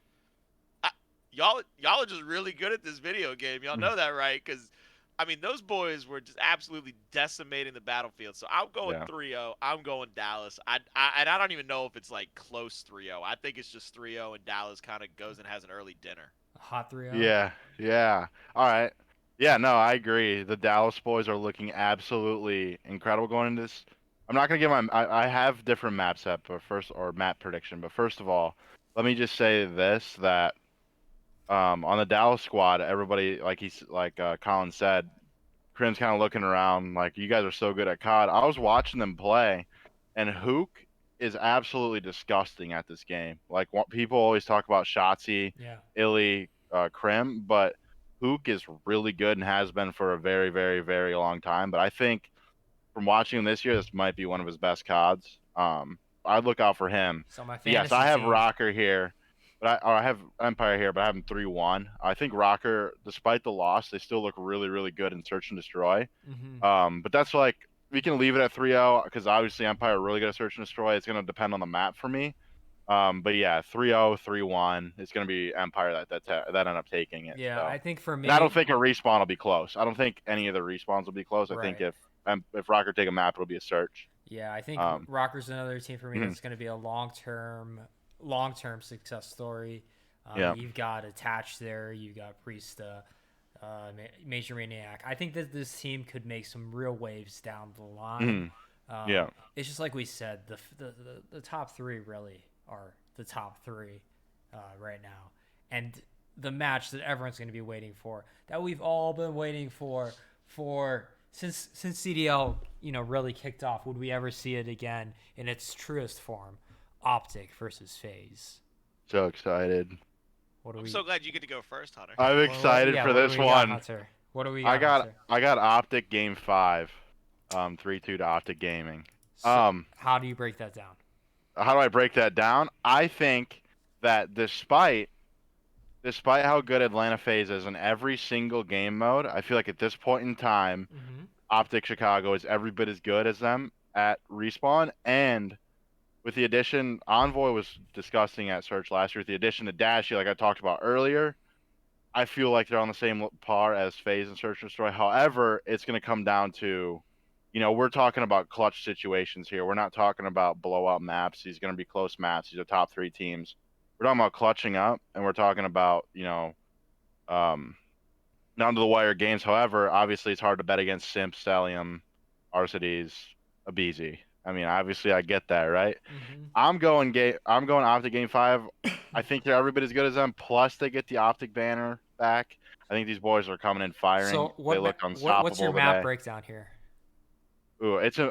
y'all are just really good at this video game. Y'all know that, right? Because I mean, those boys were just absolutely decimating the battlefield. So I'm going Yeah. 3-0. I'm going Dallas. And I don't even know if it's like close 3-0. I think it's just 3-0 and Dallas kind of goes and has an early dinner. Hot 3-0. Yeah. Yeah. All right. Yeah, no, I agree. The Dallas boys are looking absolutely incredible going into this. I'm not gonna give I have different map set, but first or map prediction. But first of all, let me just say this that On the Dallas squad, everybody Colin said, Crim's kind of looking around like you guys are so good at COD. I was watching them play, and Hook is absolutely disgusting at this game. Like people always talk about Shotzi, Yeah. Illy, Crim, but Hook is really good and has been for a very, very, very long time. But I think from watching him this year, this might be one of his best CODs. I'd look out for him. So my But yes, fantasy I have team. Rocker here, but I have Empire here, but I have him 3-1. I think Rocker, despite the loss, they still look really, really good in Search and Destroy. But that's like we can leave it at 3-0 because obviously Empire are really good at Search and Destroy. It's going to depend on the map for me. But yeah, 3-0, 3-1. It's going to be Empire that end up taking it. Yeah, so. I think for me. And I don't think a respawn will be close. I don't think any of the respawns will be close. I think Right. if Rocker take a map, it'll be a Search. Yeah, I think Rocker's another team for me that's going to be a long-term success story. Yeah. You've got Attach there. You've got Priesta, Major Maniac. I think that this team could make some real waves down the line. Yeah. It's just like we said, the top three really are the top three right now. And the match that everyone's going to be waiting for, that we've all been waiting for since CDL, really kicked off. Would we ever see it again in its truest form? Optic versus FaZe. So excited. I'm so glad you get to go first, Hunter. I'm excited for this one. Hunter? What do we got? I got Optic game 5, 3-2 to Optic Gaming. So how do you break that down? How do I break that down? I think that despite how good Atlanta FaZe is in every single game mode, I feel like at this point in time, Optic Chicago is every bit as good as them at Respawn. And with the addition, Envoy was disgusting at Search last year. With the addition to Dashy, like I talked about earlier, I feel like they're on the same par as FaZe and Search and Destroy. However, it's going to come down to, we're talking about clutch situations here. We're not talking about blowout maps. These are going to be close maps. These are top 3 teams. We're talking about clutching up, and we're talking about, down to the wire games. However, obviously it's hard to bet against Simp, Stellium, Arcides, Abizi. I mean, obviously I get that, right? I'm going Optic game 5. I think they're every bit as good as them. Plus they get the Optic banner back. I think these boys are coming in firing. So they look unstoppable what's your map breakdown here? Ooh, it's it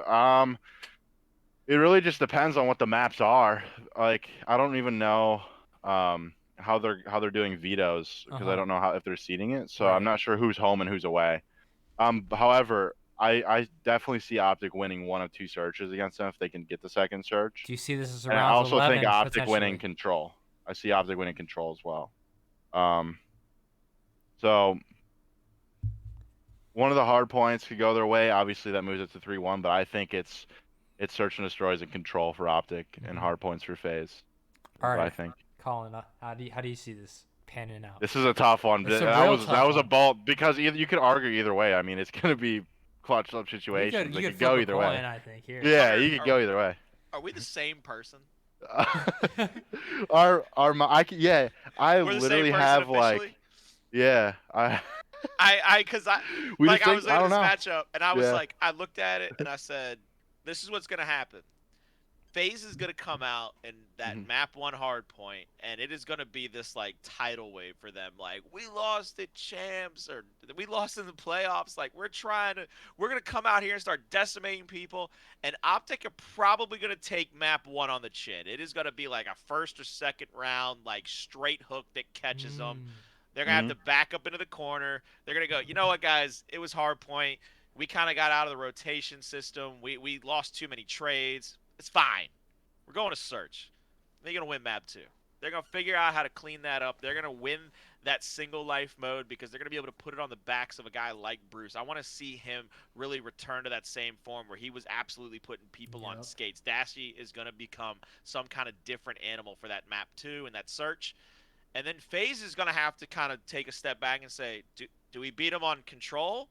really just depends on what the maps are. Like I don't even know how they're doing vetoes because I don't know if they're seeding it. So I'm not sure who's home and who's away. However, I definitely see Optic winning 1 of 2 searches against them if they can get the second search. Do you see this as a round? round I also 11, think Optic winning control. I see Optic winning control as well. So one of the hard points could go their way. Obviously, that moves it to 3-1, but I think it's Search and Destroys and control for Optic and hard points for FaZe. All right, I think. Colin, how do you see this panning out? This is a tough one. That was a bold because you could argue either way. I mean, it's going to be clutch up situations. You could go either way. I think here. Yeah, you could go either way. Are we the same person? I We're literally have officially? I was looking at this matchup and I was like, I looked at it and I said, this is what's gonna happen. FaZe is gonna come out in that map 1 hard point, and it is gonna be this like tidal wave for them. Like, we lost at champs, or we lost in the playoffs. Like, we're gonna come out here and start decimating people. And Optic are probably gonna take map 1 on the chin. It is gonna be like a first or second round, like straight hook that catches them. They're gonna have to back up into the corner. They're gonna go, you know what, guys? It was hard point. We kind of got out of the rotation system. We lost too many trades. It's fine. We're going to search. They're going to win map 2. They're going to figure out how to clean that up. They're going to win that single life mode because they're going to be able to put it on the backs of a guy like Bruce. I want to see him really return to that same form where he was absolutely putting people on skates. Dashy is going to become some kind of different animal for that map 2 and that search. And then FaZe is going to have to kind of take a step back and say, do we beat him on control?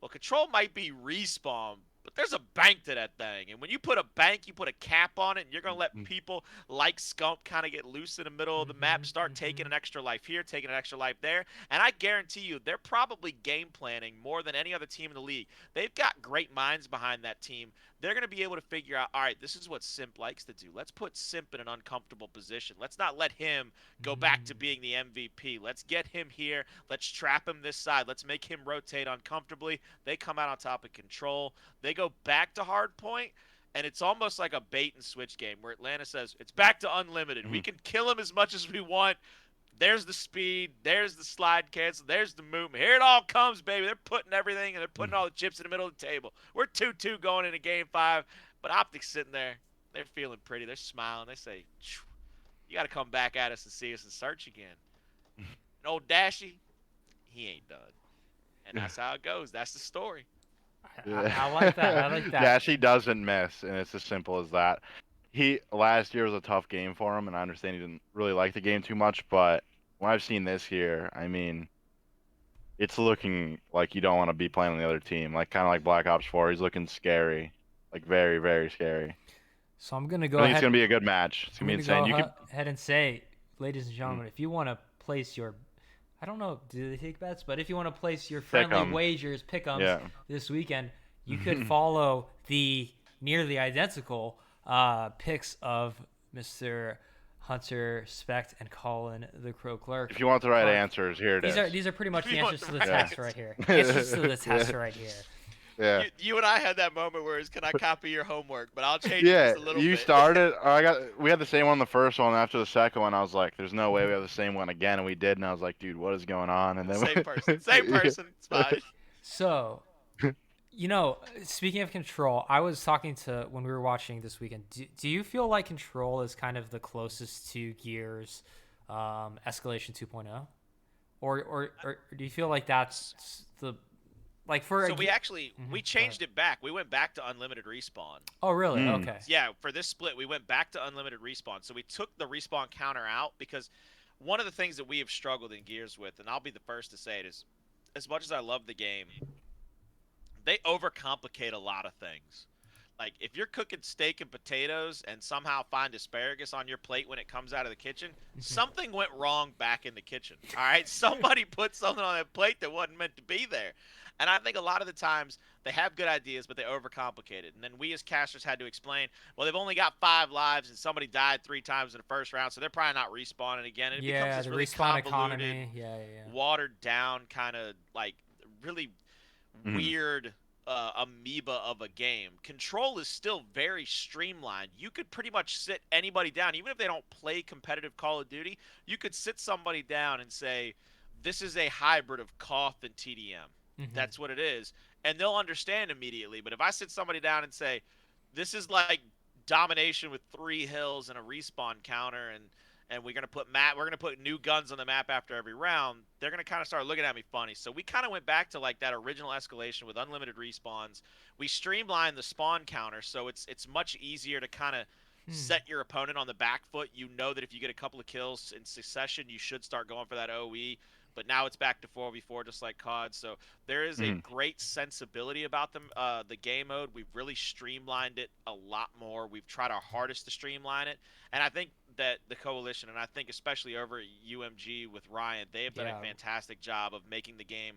Well, control might be respawn, but there's a bank to that thing. And when you put a bank, you put a cap on it, and you're going to let people like Scump kind of get loose in the middle of the map, start taking an extra life here, taking an extra life there. And I guarantee you, they're probably game planning more than any other team in the league. They've got great minds behind that team they're going to be able to figure out, all right, this is what Simp likes to do. Let's put Simp in an uncomfortable position. Let's not let him go back to being the MVP. Let's get him here. Let's trap him this side. Let's make him rotate uncomfortably. They come out on top of Control. They go back to Hardpoint, and it's almost like a bait and switch game where Atlanta says, it's back to unlimited. We can kill him as much as we want. There's the speed. There's the slide cancel. There's the movement. Here it all comes, baby. They're putting everything, and they're putting all the chips in the middle of the table. We're 2-2 going into Game 5, but Optic's sitting there. They're feeling pretty. They're smiling. They say, you got to come back at us and see us in search again. And old Dashy, he ain't done. And that's how it goes. That's the story. I like that. I like that. Dashy doesn't miss, and it's as simple as that. Last year was a tough game for him, and I understand he didn't really like the game too much, but when I've seen this year, I mean, it's looking like you don't want to be playing on the other team. Like kind of like Black Ops 4, he's looking scary, like very, very scary. So I'm gonna go I think ahead. it's gonna be a good match. It's gonna be insane. Go ahead and say, ladies and gentlemen, if you want to place your, I don't know, do they take bets? But if you want to place your friendly wagers, pick'ems this weekend, you could follow the nearly identical picks of Mr. Hunter Specht and Colin the Crow Clarke. If you want the right answers, here it is. These are pretty much the answers to the test right here. Answers to the test right here. Yeah. You and I had that moment where it's, can I copy your homework? But I'll change it just a little bit. You started. We had the same one the first one. After the second one, I was like, "There's no way we have the same one again," and we did. And I was like, "Dude, what is going on?" And then same person. It's fine. So, speaking of Control, I was talking to when we were watching this weekend. Do you feel like Control is kind of the closest to Gears Escalation 2.0, or do you feel like that's the we changed it back. We went back to unlimited respawn. Oh, really? Okay. Yeah, for this split, we went back to unlimited respawn. So we took the respawn counter out because one of the things that we have struggled in Gears with, and I'll be the first to say it, is as much as I love the game, they overcomplicate a lot of things. Like, if you're cooking steak and potatoes and somehow find asparagus on your plate when it comes out of the kitchen, something went wrong back in the kitchen. All right? Somebody put something on that plate that wasn't meant to be there. And I think a lot of the times they have good ideas, but they overcomplicate it. And then we as casters had to explain, well, they've only got 5 lives and somebody died 3 times in the first round, so they're probably not respawning again. And it becomes this really respawn convoluted, economy. watered down kind of like really weird amoeba of a game. Control is still very streamlined. You could pretty much sit anybody down, even if they don't play competitive Call of Duty. You could sit somebody down and say, this is a hybrid of Koth and TDM. That's what it is. And they'll understand immediately. But if I sit somebody down and say, this is like domination with 3 hills and a respawn counter, and we're gonna put new guns on the map after every round, they're gonna kind of start looking at me funny. So we kind of went back to like that original escalation with unlimited respawns. We streamlined the spawn counter, so it's much easier to kind of set your opponent on the back foot. You know that if you get a couple of kills in succession, you should start going for that OE. But now it's back to 4v4 just like COD. So there is a great sensibility about them, the game mode. We've really streamlined it a lot more. We've tried our hardest to streamline it. And I think that the Coalition, and I think especially over at UMG with Ryan, they have done a fantastic job of making the game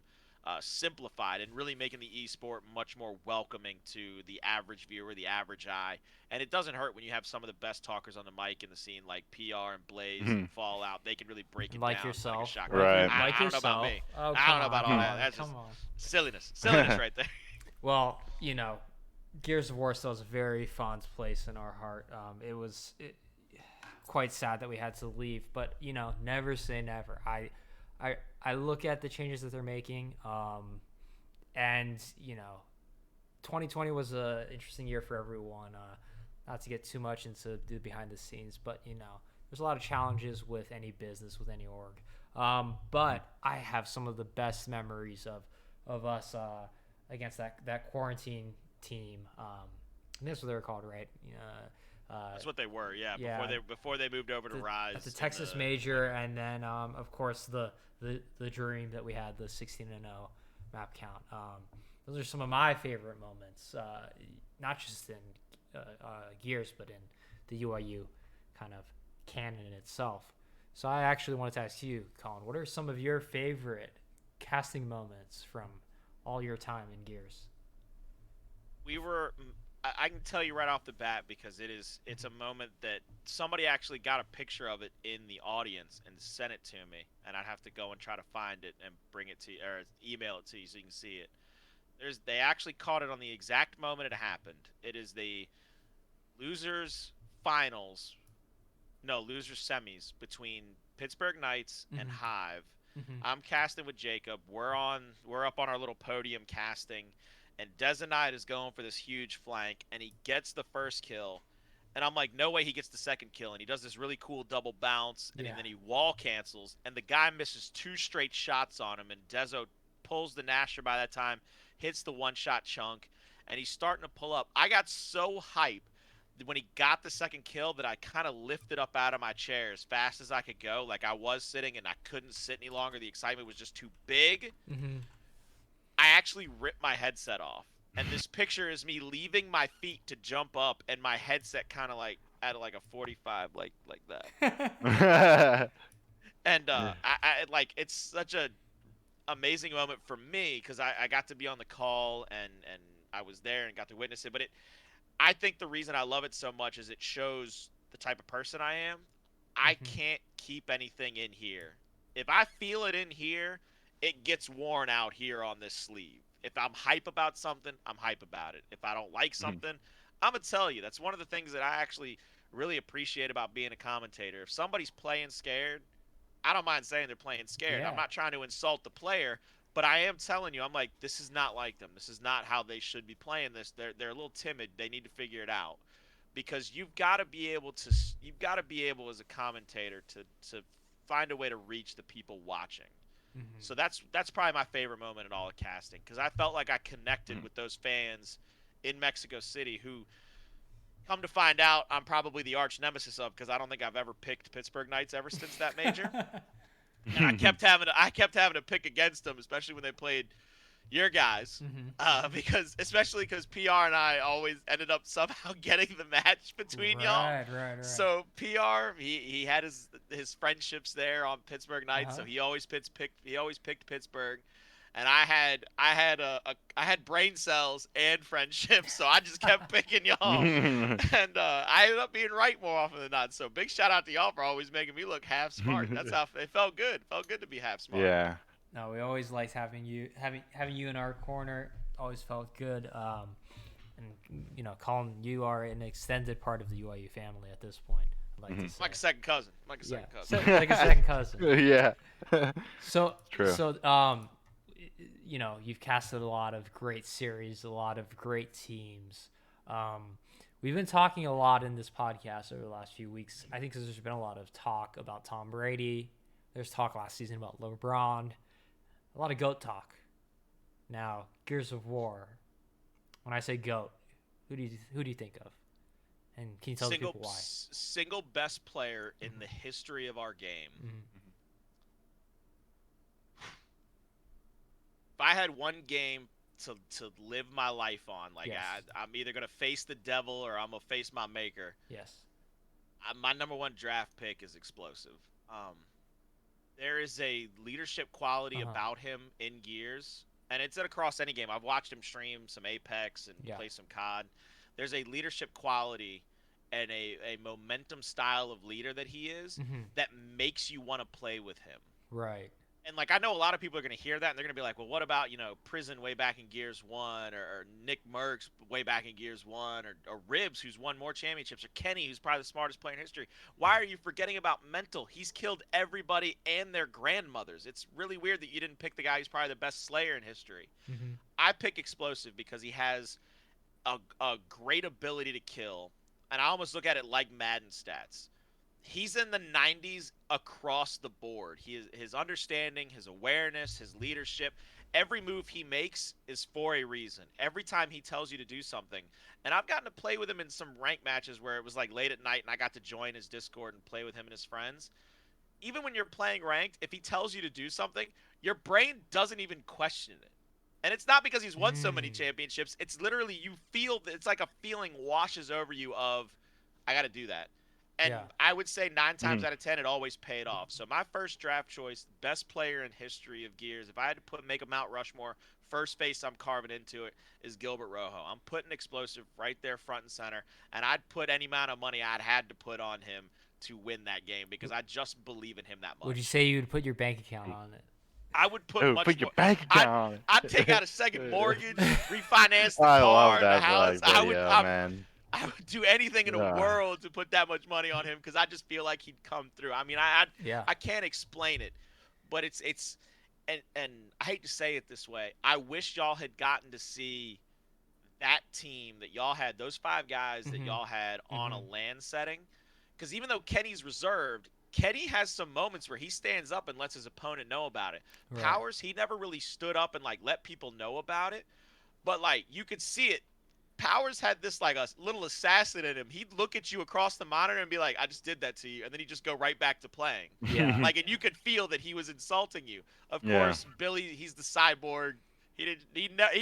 simplified and really making the esport much more welcoming to the average viewer, the average eye. And it doesn't hurt when you have some of the best talkers on the mic in the scene, like PR and Blaze and Fallout. They can really break it like down. Yourself. Like right. I don't know about me. Oh, I don't know about all that. That's just silliness right there. Well, Gears of War still has a very fond place in our heart. It was quite sad that we had to leave, but never say never. I look at the changes that they're making, and 2020 was an interesting year for everyone. Not to get too much into the behind the scenes, but there's a lot of challenges with any business, with any org. But I have some of the best memories of us against that quarantine team. And that's what they were called, right? That's what they were, yeah. Before they moved over to Rise. At the Texas Major, and then of course the dream that we had, the 16-0 map count. Those are some of my favorite moments, not just in Gears, but in the UIU kind of canon itself. So I actually wanted to ask you, Colin, what are some of your favorite casting moments from all your time in Gears? I can tell you right off the bat because it's a moment that somebody actually got a picture of it in the audience and sent it to me, and I'd have to go and try to find it and bring it to you or email it to you so you can see it. They actually caught it on the exact moment it happened. It is the losers finals, no, losers semis between Pittsburgh Knights and Hive. I'm casting with Jacob. We're up on our little podium casting, and Dezenite is going for this huge flank, and he gets the first kill. And I'm like, no way he gets the second kill. And he does this really cool double bounce, and then he wall cancels, and the guy misses 2 straight shots on him, and Dezo pulls the Nasher by that time, hits the one-shot chunk, and he's starting to pull up. I got so hyped when he got the second kill that I kind of lifted up out of my chair as fast as I could go. Like I was sitting and I couldn't sit any longer. The excitement was just too big. I actually ripped my headset off. And this picture is me leaving my feet to jump up and my headset kind of like at like a 45 like that. And I like it's such a amazing moment for me because I got to be on the call and I was there and got to witness it. But I think the reason I love it so much is it shows the type of person I am. I can't keep anything in here. If I feel it in here, it gets worn out here on this sleeve. If I'm hype about something, I'm hype about it. If I don't like something, I'm going to tell you. That's one of the things that I actually really appreciate about being a commentator. If somebody's playing scared, I don't mind saying they're playing scared. I'm not trying to insult the player. But I am telling you, I'm like, this is not like them. This is not how they should be playing this. They're a little timid. They need to figure it out, because you've got to be able as a commentator to find a way to reach the people watching. So that's probably my favorite moment in all of casting, because I felt like I connected with those fans in Mexico City who, come to find out, I'm probably the arch nemesis of, because I don't think I've ever picked Pittsburgh Knights ever since that major. And I kept having to pick against them, especially when they played your guys, especially because PR and I always ended up somehow getting the match between y'all. Right. So PR, he had his friendships there on Pittsburgh Knights, so he always picked Pittsburgh, and I had brain cells and friendships, so I just kept picking y'all, and I ended up being right more often than not. So big shout out to y'all for always making me look half smart. That's how it felt good. It felt good to be half smart. Yeah. No, we always liked having you in our corner. Always felt good. And Colin, you are an extended part of the UYU family at this point. I'd like to say. Like a second cousin. Like a second cousin. Yeah. True. So you've casted a lot of great series, a lot of great teams. We've been talking a lot in this podcast over the last few weeks. I think because there's been a lot of talk about Tom Brady. There's talk last season about LeBron. A lot of GOAT talk. Now, Gears of War. When I say GOAT, who do you think of? And can you tell the people why? Single best player in the history of our game. If I had one game to live my life on, I'm either gonna face the devil or I'm gonna face my maker. Yes. My number one draft pick is explosive. There is a leadership quality about him in Gears, and it's across any game. I've watched him stream some Apex and play some COD. There's a leadership quality and a momentum style of leader that he is that makes you want to play with him. Right. And I know a lot of people are going to hear that and they're going to be like, well, what about, Prison way back in Gears 1 or Nick Merckx way back in Gears 1 or Ribs, who's won more championships, or Kenny, who's probably the smartest player in history. Why are you forgetting about Mental? He's killed everybody and their grandmothers. It's really weird that you didn't pick the guy who's probably the best Slayer in history. I pick Explosive because he has a great ability to kill, and I almost look at it like Madden stats. He's in the 90s across the board. His understanding, his awareness, his leadership, every move he makes is for a reason. Every time he tells you to do something. And I've gotten to play with him in some ranked matches where it was late at night and I got to join his Discord and play with him and his friends. Even when you're playing ranked, if he tells you to do something, your brain doesn't even question it. And it's not because he's won so many championships. It's literally you feel – it's like a feeling washes over you of, I got to do that. And Yeah. I would say 9 times Mhm. out of 10, it always paid off. So my first draft choice, best player in history of Gears, if I had to make a Mount Rushmore, first face I'm carving into it is Gilbert Rojo. I'm putting explosive right there front and center, and I'd put any amount of money I'd had to put on him to win that game because I just believe in him that Would you much. say you would put your bank account on it? I would put Oh, much put your more. bank I'd account. I'd take out a second mortgage, refinance the I love car, the that house. like video, man. I would do anything in the Yeah. world to put that much money on him because I just feel like he'd come through. I mean, Yeah. I can't explain it, but it's and I hate to say it this way. I wish y'all had gotten to see that team that y'all had, those 5 guys that Mhm. y'all had on a Mhm. land setting. Because even though Kenny's reserved, Kenny has some moments where he stands up and lets his opponent know about it. Right. Powers, he never really stood up and like let people know about it, but like you could see it. Powers had this like a little assassin in him. He'd look at you across the monitor and be like, "I just did that to you," and then he'd just go right back to playing. Yeah. Like, and you could feel that he was insulting you. Of Yeah. course, Billy, he's the cyborg. He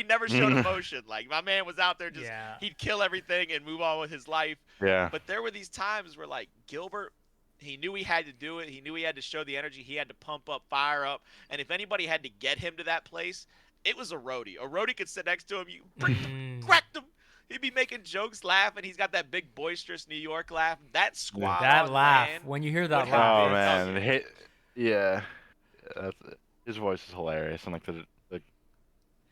never showed emotion. Like my man was out there just Yeah. he'd kill everything and move on with his life. Yeah. But there were these times where like Gilbert, he knew he had to do it. He knew he had to show the energy. He had to pump up, fire up. And if anybody had to get him to that place, it was a roadie. A roadie could sit next to him. You Mm. cracked him. He'd be making jokes, laughing. He's got that big boisterous New York laugh. That squad That on laugh. land When you hear would that have laugh, Oh been. Oh man, yeah. yeah. That's, his voice is hilarious, and like the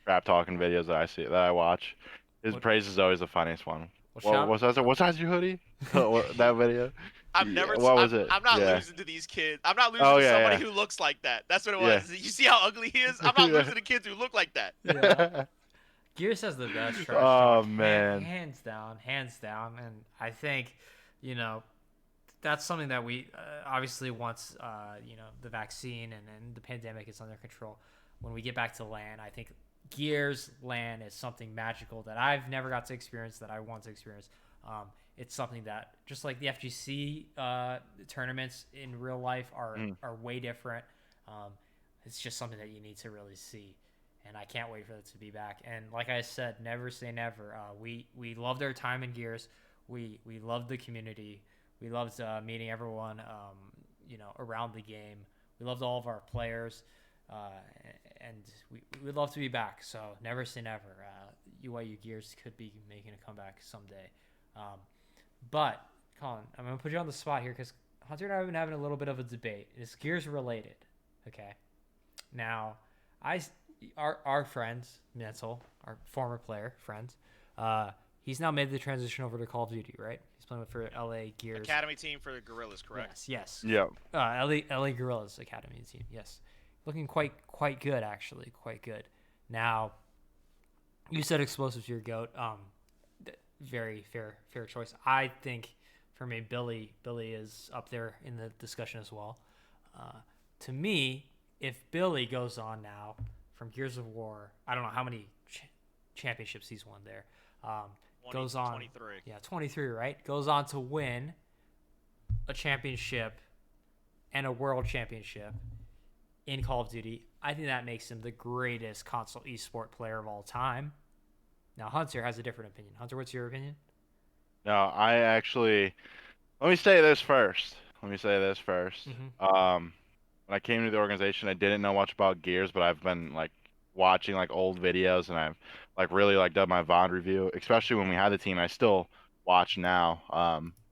crap talking videos that I watch, his What? praise is always the funniest one. Well, What shout. was that? What size your hoodie? That video? I've Yeah. never. What was it? I'm not Yeah. losing to these kids. I'm not losing Oh to somebody yeah, who looks like that. That's what it yeah, was. You see how ugly he is? I'm not yeah. losing to kids who look like that. Yeah. Gears has the best trash Oh talk, man. hands down, hands down. And I think, you know, that's something that we obviously once, the vaccine and the pandemic is under control. When we get back to LAN, I think Gears LAN is something magical that I've never got to experience that I want to experience. It's something that just like the FGC tournaments in real life Mm. are way different. It's just something that you need to really see, and I can't wait for it to be back. And like I said, never say never. We loved our time in Gears. We loved the community. We loved meeting everyone, around the game. We loved all of our players, and we would love to be back. So never say never. UYU Gears could be making a comeback someday. But Colin, I'm gonna put you on the spot here because Hunter and I have been having a little bit of a debate. It's Gears related. Okay. Now, our friends, Mental, our former player friends, he's now made the transition over to Call of Duty, right? He's playing for LA Gears. Academy team for the Gorillas, correct? Yes. Yeah. LA Gorillas Academy team. Yes. Looking quite good actually, quite good. Now, you said explosive to your goat. Very fair choice. I think for me, Billy is up there in the discussion as well. To me, if Billy goes on now from Gears of War, I don't know how many championships he's won there. 20, Goes on 23. Yeah, 23, right? Goes on to win a championship and a world championship in Call of Duty. I think that makes him the greatest console esport player of all time. Now, Hunter has a different opinion. Hunter, what's your opinion? No, I actually. Let me say this first. Mm-hmm. When I came to the organization, I didn't know much about Gears, but I've been like watching like old videos, and I've like really like done my VOD review, especially when we had the team. I still watch now,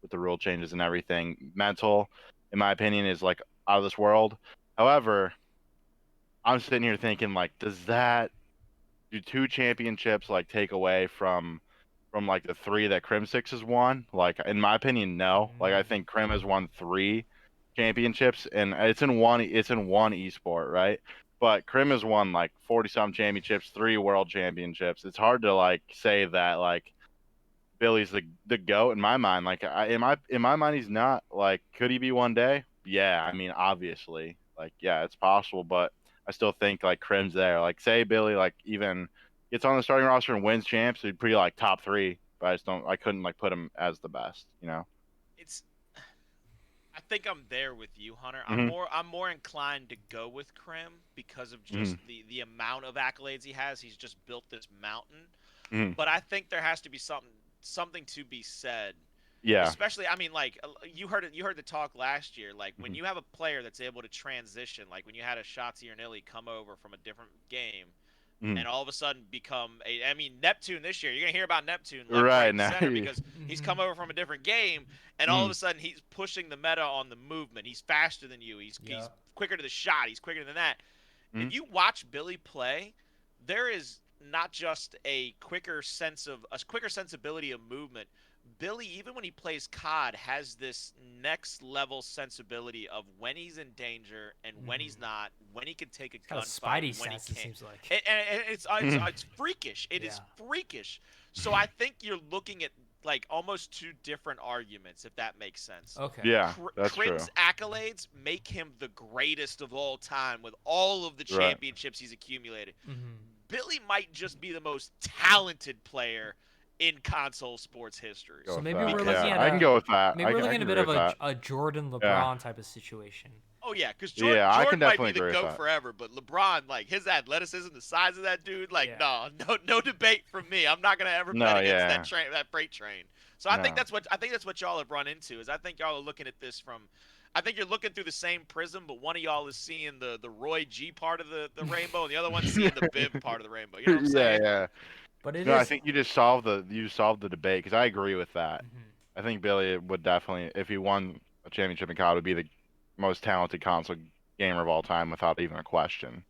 with the rule changes and everything. Mental, in my opinion, is like out of this world. However, I'm sitting here thinking like, do 2 championships like take away from like the 3 that Crim6 has won? Like in my opinion, no. Like I think Crim has won 3 championships, and it's in one esport, right? But Crim has won like 40 some championships, 3 world championships. It's hard to like say that like Billy's the goat in my mind. Like in my mind he's not. Like could he be one day? Yeah, I mean obviously. Like yeah, it's possible, but I still think like Crim's there. Like say Billy like even gets on the starting roster and wins champs, he'd be like top 3, but I couldn't like put him as the best, you know. It's. I think I'm there with you, Hunter. Mhm. I'm more inclined to go with Krim because of just Mhm. the amount of accolades he has. He's just built this mountain. Mhm. But I think there has to be something to be said Yeah. Especially, I mean, like you heard it. You heard the talk last year. Like when Mhm. you have a player that's able to transition, like when you had a Shotzi or Nilly come over from a different game, Mhm. and all of a sudden become a. I mean, Neptune this year. You're gonna hear about Neptune left, right, Right and now. center because he's come over from a different game, and all of Mhm. a sudden he's pushing the meta on the movement. He's faster than you. He's Yep. quicker to the shot. He's quicker than that. Mhm. If you watch Billy play, there is not just a quicker sensibility of movement. Billy, even when he plays COD, has this next level sensibility of when he's in danger and when he's not, when he can take a He's got a gunfight, spidey when he sense, it can't. seems like. And Mhm. it's freakish. It Yeah. is freakish. So I think you're looking at like almost two different arguments, if that makes sense. Okay. Yeah, that's true. Crin's accolades make him the greatest of all time with all of the Right. championships he's accumulated. Mm-hmm. Billy might just be the most talented player in console sports history. Go So with maybe that. we're Because looking Yeah, at I can go with that. maybe we're I looking at can a bit agree of with that. a Jordan Yeah. LeBron type of situation. oh yeah, because Yeah, I can Jordan might definitely be the agree with GOAT that. forever, but LeBron, like his athleticism, the size of that dude, like Yeah. no debate from me. I'm not gonna ever bet No, against yeah. that freight train. So No. I think that's what y'all have run into is I think y'all are looking at this from. I think you're looking through the same prism, but one of y'all is seeing the Roy G part of the rainbow, and the other one's seeing the Bib part of the rainbow. You know what I'm Yeah, saying? yeah. But it No, I is. think you just solved the debate because I agree with that. Mhm. I think Billy would definitely, if he won a championship in COD, would be the most talented console gamer of all time without even a question.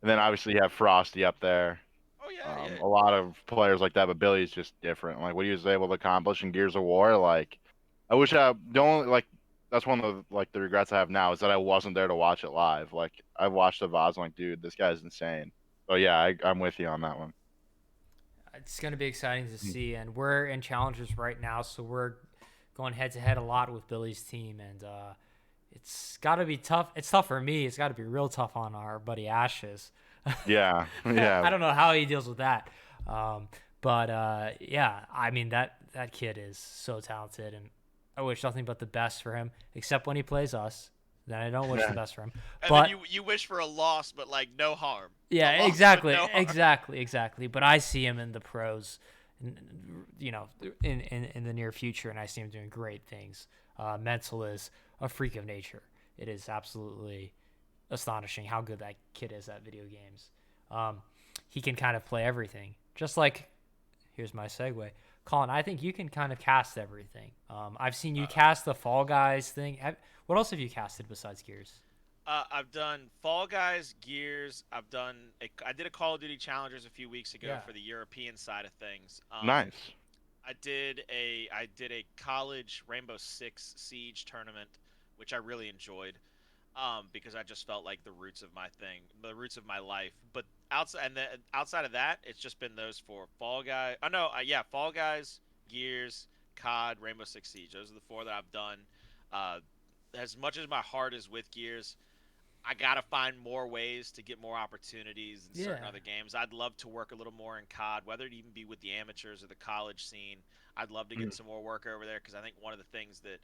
And then obviously you have Frosty up there. Oh yeah, yeah. A lot of players like that, but Billy's just different. Like what he was able to accomplish in Gears of War, like I wish I don't like. That's one of the regrets I have now is that I wasn't there to watch it live. Like I watched the VODs, I'm like, dude, this guy's insane. So yeah, I'm with you on that one. It's going to be exciting to Mhm. see, and we're in challengers right now, so we're going head to head a lot with Billy's team, and it's got to be tough. It's tough for me. It's got to be real tough on our buddy Ashes. Yeah, I yeah, don't know how he deals with that, but yeah, I mean that kid is so talented, and I wish nothing but the best for him. Except when he plays us, then I don't wish the best for him. And But then you wish for a loss, but like no harm. yeah, A loss, but exactly, no harm. exactly. But I see him in the pros, you know, in the near future, and I see him doing great things. Mental is a freak of nature. It is absolutely astonishing how good that kid is at video games. He can kind of play everything, just like. Here's my segue, Colin. I think you can kind of cast everything. I've seen you cast the Fall Guys thing. What else have you casted besides Gears? I've done Fall Guys, Gears. I did a Call of Duty Challengers a few weeks ago Yeah. for the European side of things. nice. I did a college Rainbow Six Siege tournament, which I really enjoyed. Because I just felt like the roots of my life. But outside of that, it's just been those four: Fall Guy. Oh no, yeah, Fall Guys, Gears, COD, Rainbow Six Siege. Those are the four that I've done. Uh, as much as my heart is with Gears, I gotta find more ways to get more opportunities in certain Yeah. other games. I'd love to work a little more in COD, whether it even be with the amateurs or the college scene. I'd love to get Mhm. some more work over there because I think one of the things that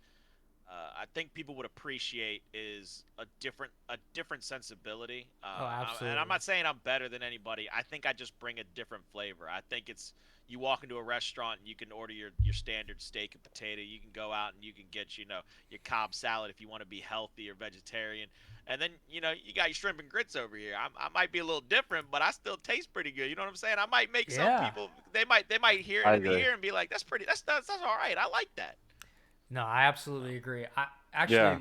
I think people would appreciate is a different sensibility. Oh, And I'm absolutely. not saying I'm better than anybody. I think I just bring a different flavor. I think it's you walk into a restaurant and you can order your standard steak and potato. You can go out and you can get your Cobb salad if you want to be healthy or vegetarian. And then you got your shrimp and grits over here. I might be a little different, but I still taste pretty good. You know what I'm saying? I might make some Yeah. people they might hear it I in the agree. ear and be like, that's all right. I like that. No, I absolutely agree. Actually, Yeah.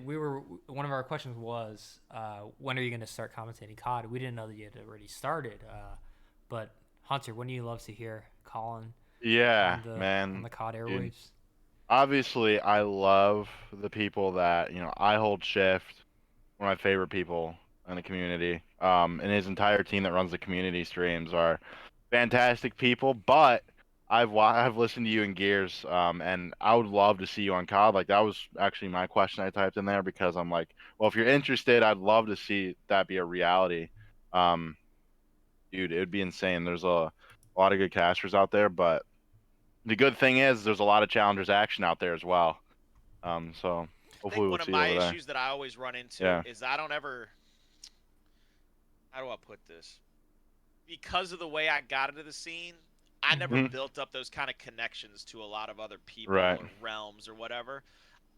one of our questions was, when are you going to start commentating COD? We didn't know that you had already started. But Hunter, when do you love to hear Colin Yeah, on the man. COD Dude. airwaves? Obviously, I love the people that I hold shift. One of my favorite people in the community. And his entire team that runs the community streams are fantastic people. But I've listened to you in Gears, and I would love to see you on COD. Like that was actually my question I typed in there because I'm like, well, if you're interested, I'd love to see that be a reality. Um, dude, it would be insane. There's a lot of good casters out there, but the good thing is there's a lot of challengers action out there as well. So I think hopefully we'll one of see you my over there. issues that I always run into Yeah. is I don't ever. How do I put this? Because of the way I got into the scene, I never Mhm. built up those kind of connections to a lot of other people Right. or realms or whatever.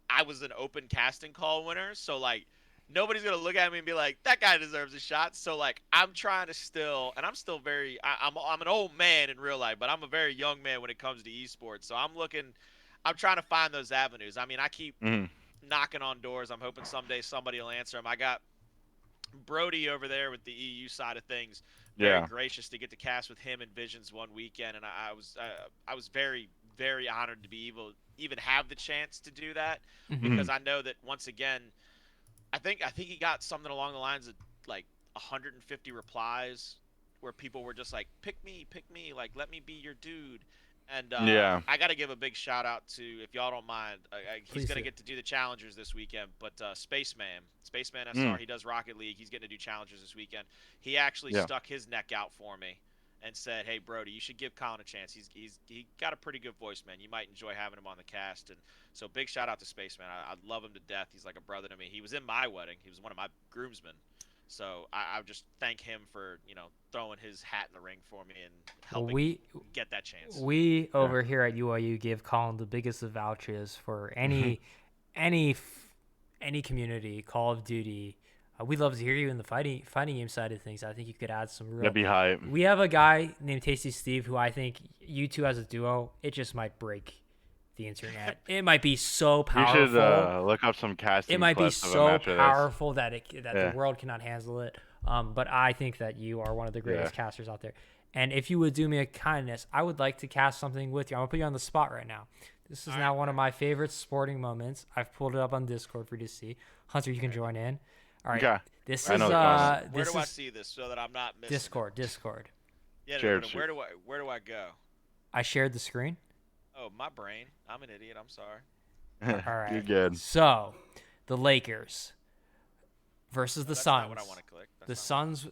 I was an open casting call winner, so like nobody's gonna look at me and be like, that guy deserves a shot. So like I'm trying to still, and I'm still very, I'm an old man in real life, but I'm a very young man when it comes to esports. So I'm trying to find those avenues. I mean, I keep Mhm. knocking on doors. I'm hoping someday somebody will answer them. I got Brody over there with the EU side of things, very Yeah. gracious to get to cast with him and Visions one weekend, and I was very very honored to be able even have the chance to do that Mhm. because Mhm. I know that once again, I think he got something along the lines of like 150 replies where people were just like, pick me, like let me be your dude. And Yeah. I got to give a big shout out to, if y'all don't mind, he's Please going to do. get to do the challengers this weekend. But Spaceman SR, Mm. he does Rocket League. He's getting to do challengers this weekend. He actually Yeah. stuck his neck out for me and said, "Hey, Brody, you should give Colin a chance. He got a pretty good voice, man. You might enjoy having him on the cast." And so big shout out to Spaceman. I love him to death. He's like a brother to me. He was in my wedding. He was one of my groomsmen. So I just thank him for throwing his hat in the ring for me and Well, helping we get that chance. we over here at UYU give Colin the biggest of vouchers for any any community, Call of Duty. We'd love to hear you in the fighting game side of things. I think you could add some real. That'd be hype. We have a guy named Tasty Steve who I think you two as a duo, it just might break the internet. It might be so You powerful. should look up some casting It might be clips of a so match of this. powerful that the Yeah. world cannot handle it. But I think that you are one of the greatest Yeah. casters out there. And if you would do me a kindness, I would like to cast something with you. I'm gonna put you on the spot right now. This is now one of my favorite sporting moments. I've pulled it up on Discord for you to see. Hunter, you can join in. All right. Okay. This I is know the comment. Where this do I is see this so that I'm not missing? Discord. Yeah, Shared no, sheet. where do I go? I shared the screen. Oh, my brain. I'm an idiot. I'm sorry. All right. You're good. So, the Lakers versus the That's Suns. not what I want to click. The That's not Suns.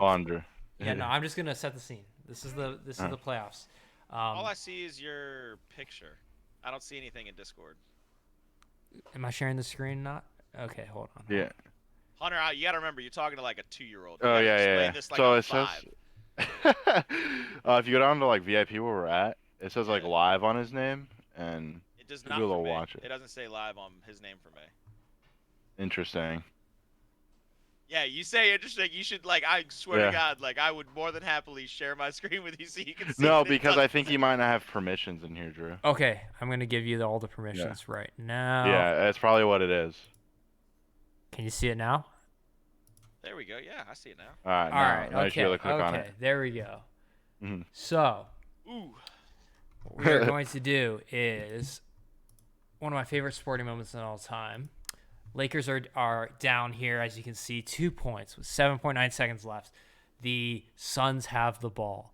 Andre. Yeah, no, I'm just gonna set the scene. This is the playoffs. all I see is your picture. I don't see anything in Discord. Am I sharing the screen? Not. Okay, hold on. Yeah. Hunter, you got to remember, you're talking to like a 2-year-old. Oh yeah. This like So I'm it says, 5. if you go down to like VIP where we're at, it says like Yeah. live on his name, and It does do not a for little me. watch it. It doesn't say live on his name for me. Interesting. Yeah, you say interesting. You should I swear Yeah. to God, I would more than happily share my screen with you so you can see. No, that it because I doesn't think say- he might not have permissions in here, Drew. Okay, I'm gonna give you all the permissions right now. Yeah, that's probably what it is. Can you see it now? There we go. Yeah, I see it now. All right. All now, right. now you should be Okay. able to click on Okay. it. There we go. Mhm. So Ooh. what we are going to do is one of my favorite sporting moments in all time. Lakers are down here, as you can see, 2 points with 7.9 seconds left. The Suns have the ball.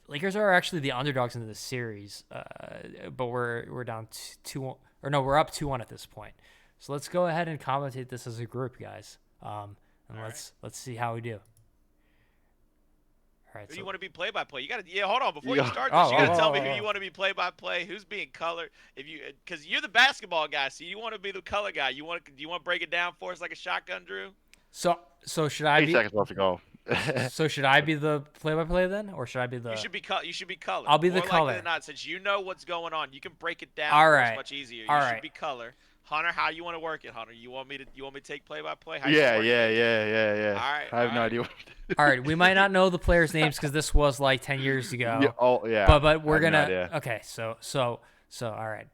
Lakers are actually the underdogs in this series, but we're down 2-1, or no, we're up 2-1 at this point. So let's go ahead and commentate this as a group, guys. And let's see how we do. All right. Who do you want to be play-by-play? You got to hold on before Yeah. you start this. You got to tell me who oh. you want to be play-by-play. Who's being color? Because you're the basketball guy, so you want to be the color guy. Do you want to break it down for us like a shotgun, Drew? So should I 8 be? seconds left to go. So should I be the play-by-play then, or should I be the? You should be color. I'll be the More color. likely than not, since you know what's going on, you can break it down. All for right. us much easier. All You right. should be color. Hunter, how you want to work it, Hunter? You want me to take play-by-play? How Yeah. you wanna work it? All right, I have all no right. idea. All right, we might not know the players' names because this was like 10 years ago. Yeah, oh yeah. But we're I have no gonna. idea. Okay, so all right.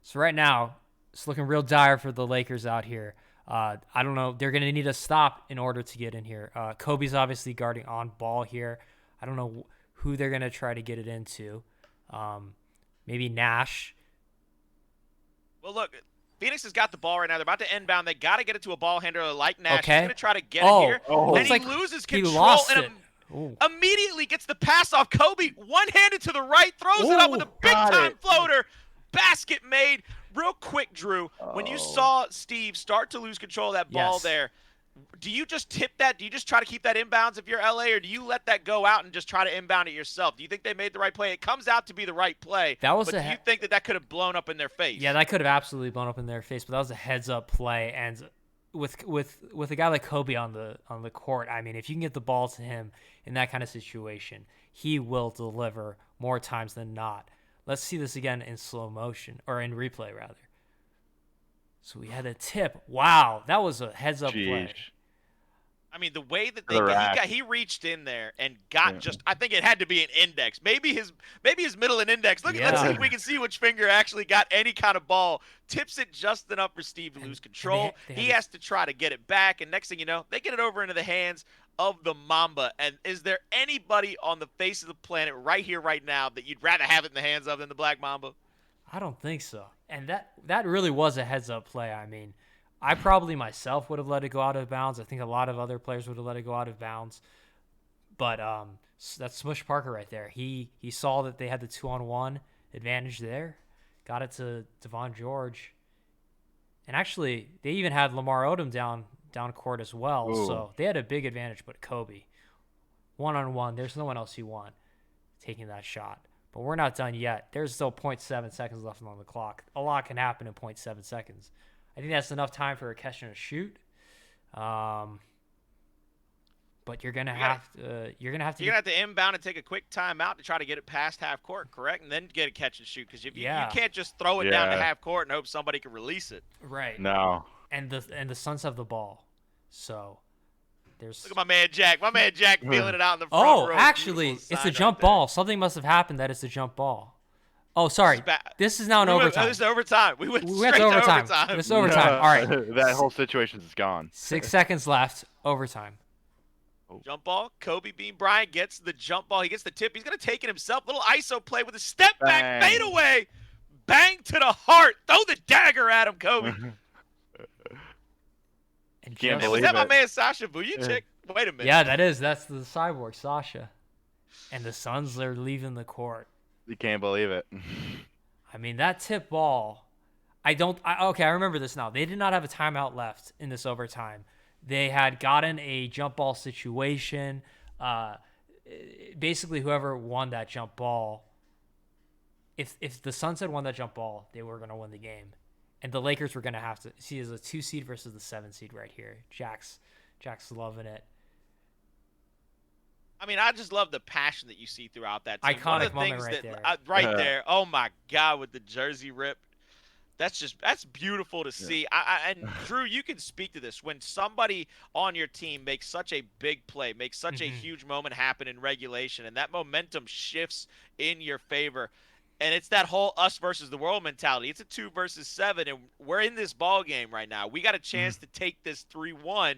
So right now, it's looking real dire for the Lakers out here. I don't know. They're gonna need a stop in order to get in here. Kobe's obviously guarding on ball here. I don't know who they're gonna try to get it into. Maybe Nash. Well, look, Phoenix has got the ball right now. They're about to inbound. They got to get it to a ball handler like Nash. Okay. He's going to try to get Oh, it here. oh. And Looks he like loses he control lost and it. Ooh. immediately gets the pass off. Kobe, one-handed to the right, throws it up with a Ooh, got big-time it. floater. Basket made. Real quick, Drew, when you Oh. saw Steve start to lose control of that ball Yes. there, do you just tip that? Do you just try to keep that inbounds if you're LA, or do you let that go out and just try to inbound it yourself? Do you think they made the right play? It comes out to be the right play. That was but a do he- you think that could have blown up in their face? Yeah, that could have absolutely blown up in their face, but that was a heads-up play, and with a guy like Kobe on the court, I mean, if you can get the ball to him in that kind of situation, he will deliver more times than not. Let's see this again in slow motion, or in replay rather. So we had a tip. Wow, that was a heads up play. I mean, the way that he reached in there and got I think it had to be an index. Maybe his middle and index. Let's see if we can see which finger actually got any kind of ball. Tips it just enough for Steve to lose control. He has to try to get it back, and next thing you know, they get it over into the hands of the Mamba. And is there anybody on the face of the planet right here, right now, that you'd rather have it in the hands of than the Black Mamba? I don't think so. And that really was a heads up play. I mean, I probably myself would have let it go out of bounds. I think a lot of other players would have let it go out of bounds. But that's Smush Parker right there. He saw that they had the 2-on-1 advantage there, got it to Devon George. And actually, they even had Lamar Odom down court as well. Ooh. So they had a big advantage, but Kobe, 1-on-1, there's no one else you want taking that shot. But we're not done yet. There's still 0.7 seconds left on the clock. A lot can happen in 0.7 seconds. I think that's enough time for a catch and a shoot. But you're gonna have to inbound and take a quick timeout to try to get it past half court, correct? And then get a catch and shoot, because you can't just throw it down to half court and hope somebody can release it. Right. No. And the Suns have the ball, so there's. Look at my man Jack. My man Jack feeling it out in the front row. Oh, actually, it's a jump ball. Something must have happened that it's a jump ball. Oh, sorry. This is now an overtime. This is overtime. We went straight to overtime. This is overtime. All right. That whole situation is gone. 6 seconds left. Overtime. Jump ball. Kobe Bean Bryant gets the jump ball. He gets the tip. He's going to take it himself. Little ISO play with a step back fade away. Bang to the heart. Throw the dagger at him, Kobe. Was that my man Sasha Vujacic? Wait a minute. Yeah, that's the cyborg Sasha. And the Suns are leaving the court. You can't believe it. I mean, that tip ball, I remember this now. They did not have a timeout left in this overtime. They had gotten a jump ball situation. Basically, whoever won that jump ball, if the Suns had won that jump ball, they were going to win the game. And the Lakers were going to have to see as a 2 seed versus the 7 seed right here. Jack's loving it. I mean, I just love the passion that you see throughout that team. Iconic moment right there. Right there. Oh, my God, with the jersey rip. That's beautiful to see. And, Drew, you can speak to this. When somebody on your team makes such a big play, makes such a huge moment happen in regulation, and that momentum shifts in your favor, and it's that whole us versus the world mentality. It's a 2 versus 7, and we're in this ball game right now. We got a chance to take this 3-1.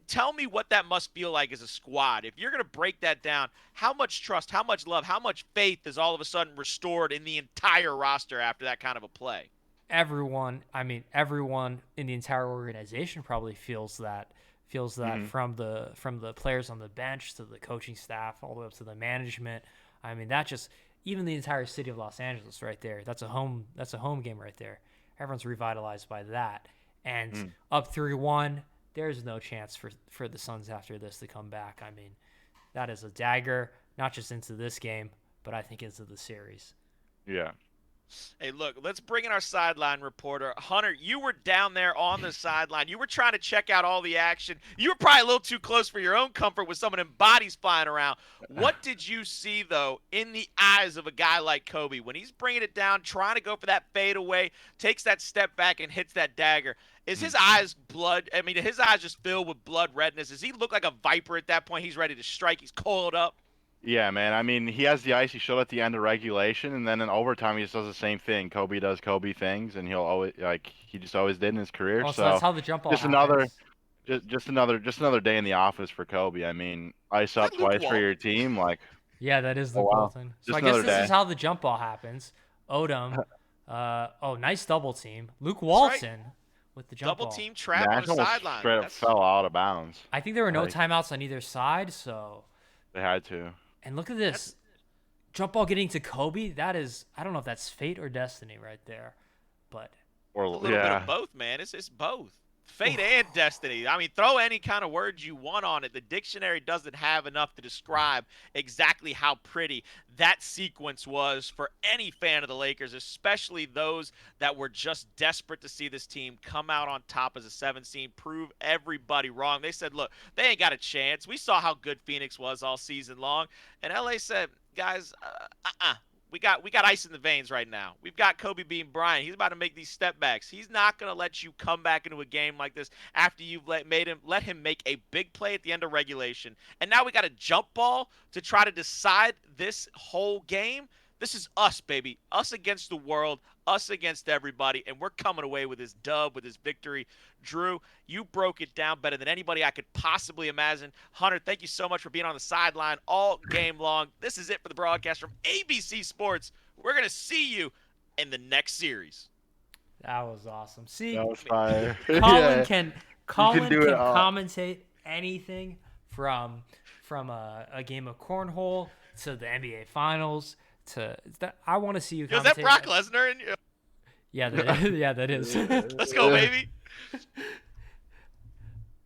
Tell me what that must feel like as a squad. If you're going to break that down, how much trust, how much love, how much faith is all of a sudden restored in the entire roster after that kind of a play? Everyone in the entire organization probably feels that from the players on the bench to the coaching staff all the way up to the management. I mean, that just even the entire city of Los Angeles right there. That's a home game right there. Everyone's revitalized by that. And up 3-1, there's no chance for the Suns after this to come back. I mean, that is a dagger, not just into this game, but I think into the series. Yeah. Hey, look, let's bring in our sideline reporter. Hunter, you were down there on the sideline. You were trying to check out all the action. You were probably a little too close for your own comfort with some of them bodies flying around. What did you see, though, in the eyes of a guy like Kobe when he's bringing it down, trying to go for that fadeaway, takes that step back and hits that dagger? Is his eyes his eyes just filled with blood redness? Does he look like a viper at that point? He's ready to strike. He's coiled up. Yeah, man. I mean, he has the icy shield at the end of regulation, and then in overtime he just does the same thing. Kobe does Kobe things, and he'll always he just always did in his career. So that's how the jump ball happens. Just another day in the office for Kobe. I mean, ice up twice for your team, like. Yeah, that is the Walton. So I guess this is how the jump ball happens. Odom, nice double team. Luke Walton with the jump ball. Double team trap on the sideline. Straight up fell out of bounds. I think there were no timeouts on either side, so. They had to. And look at this. Jump ball getting to Kobe, that is, I don't know if that's fate or destiny right there. But a little bit of both, man. It's both. Fate and destiny. I mean, throw any kind of words you want on it. The dictionary doesn't have enough to describe exactly how pretty that sequence was for any fan of the Lakers, especially those that were just desperate to see this team come out on top as a 7 seed, prove everybody wrong. They said, look, they ain't got a chance. We saw how good Phoenix was all season long. And LA said, guys, we got ice in the veins right now. We've got Kobe beating Bryant. He's about to make these step backs. He's not going to let you come back into a game like this after you've let him make a big play at the end of regulation. And now we got a jump ball to try to decide this whole game. This is us, baby. Us against the world, us against everybody, and we're coming away with this dub, with this victory. Drew, you broke it down better than anybody I could possibly imagine. Hunter, thank you so much for being on the sideline all game long. This is it for the broadcast from ABC Sports. We're going to see you in the next series. That was awesome. See, that was fire. Colin can do it all. commentate anything from a game of cornhole to the NBA Finals. I want to see you. Is that Brock Lesnar? Yeah, that is. Let's go, baby.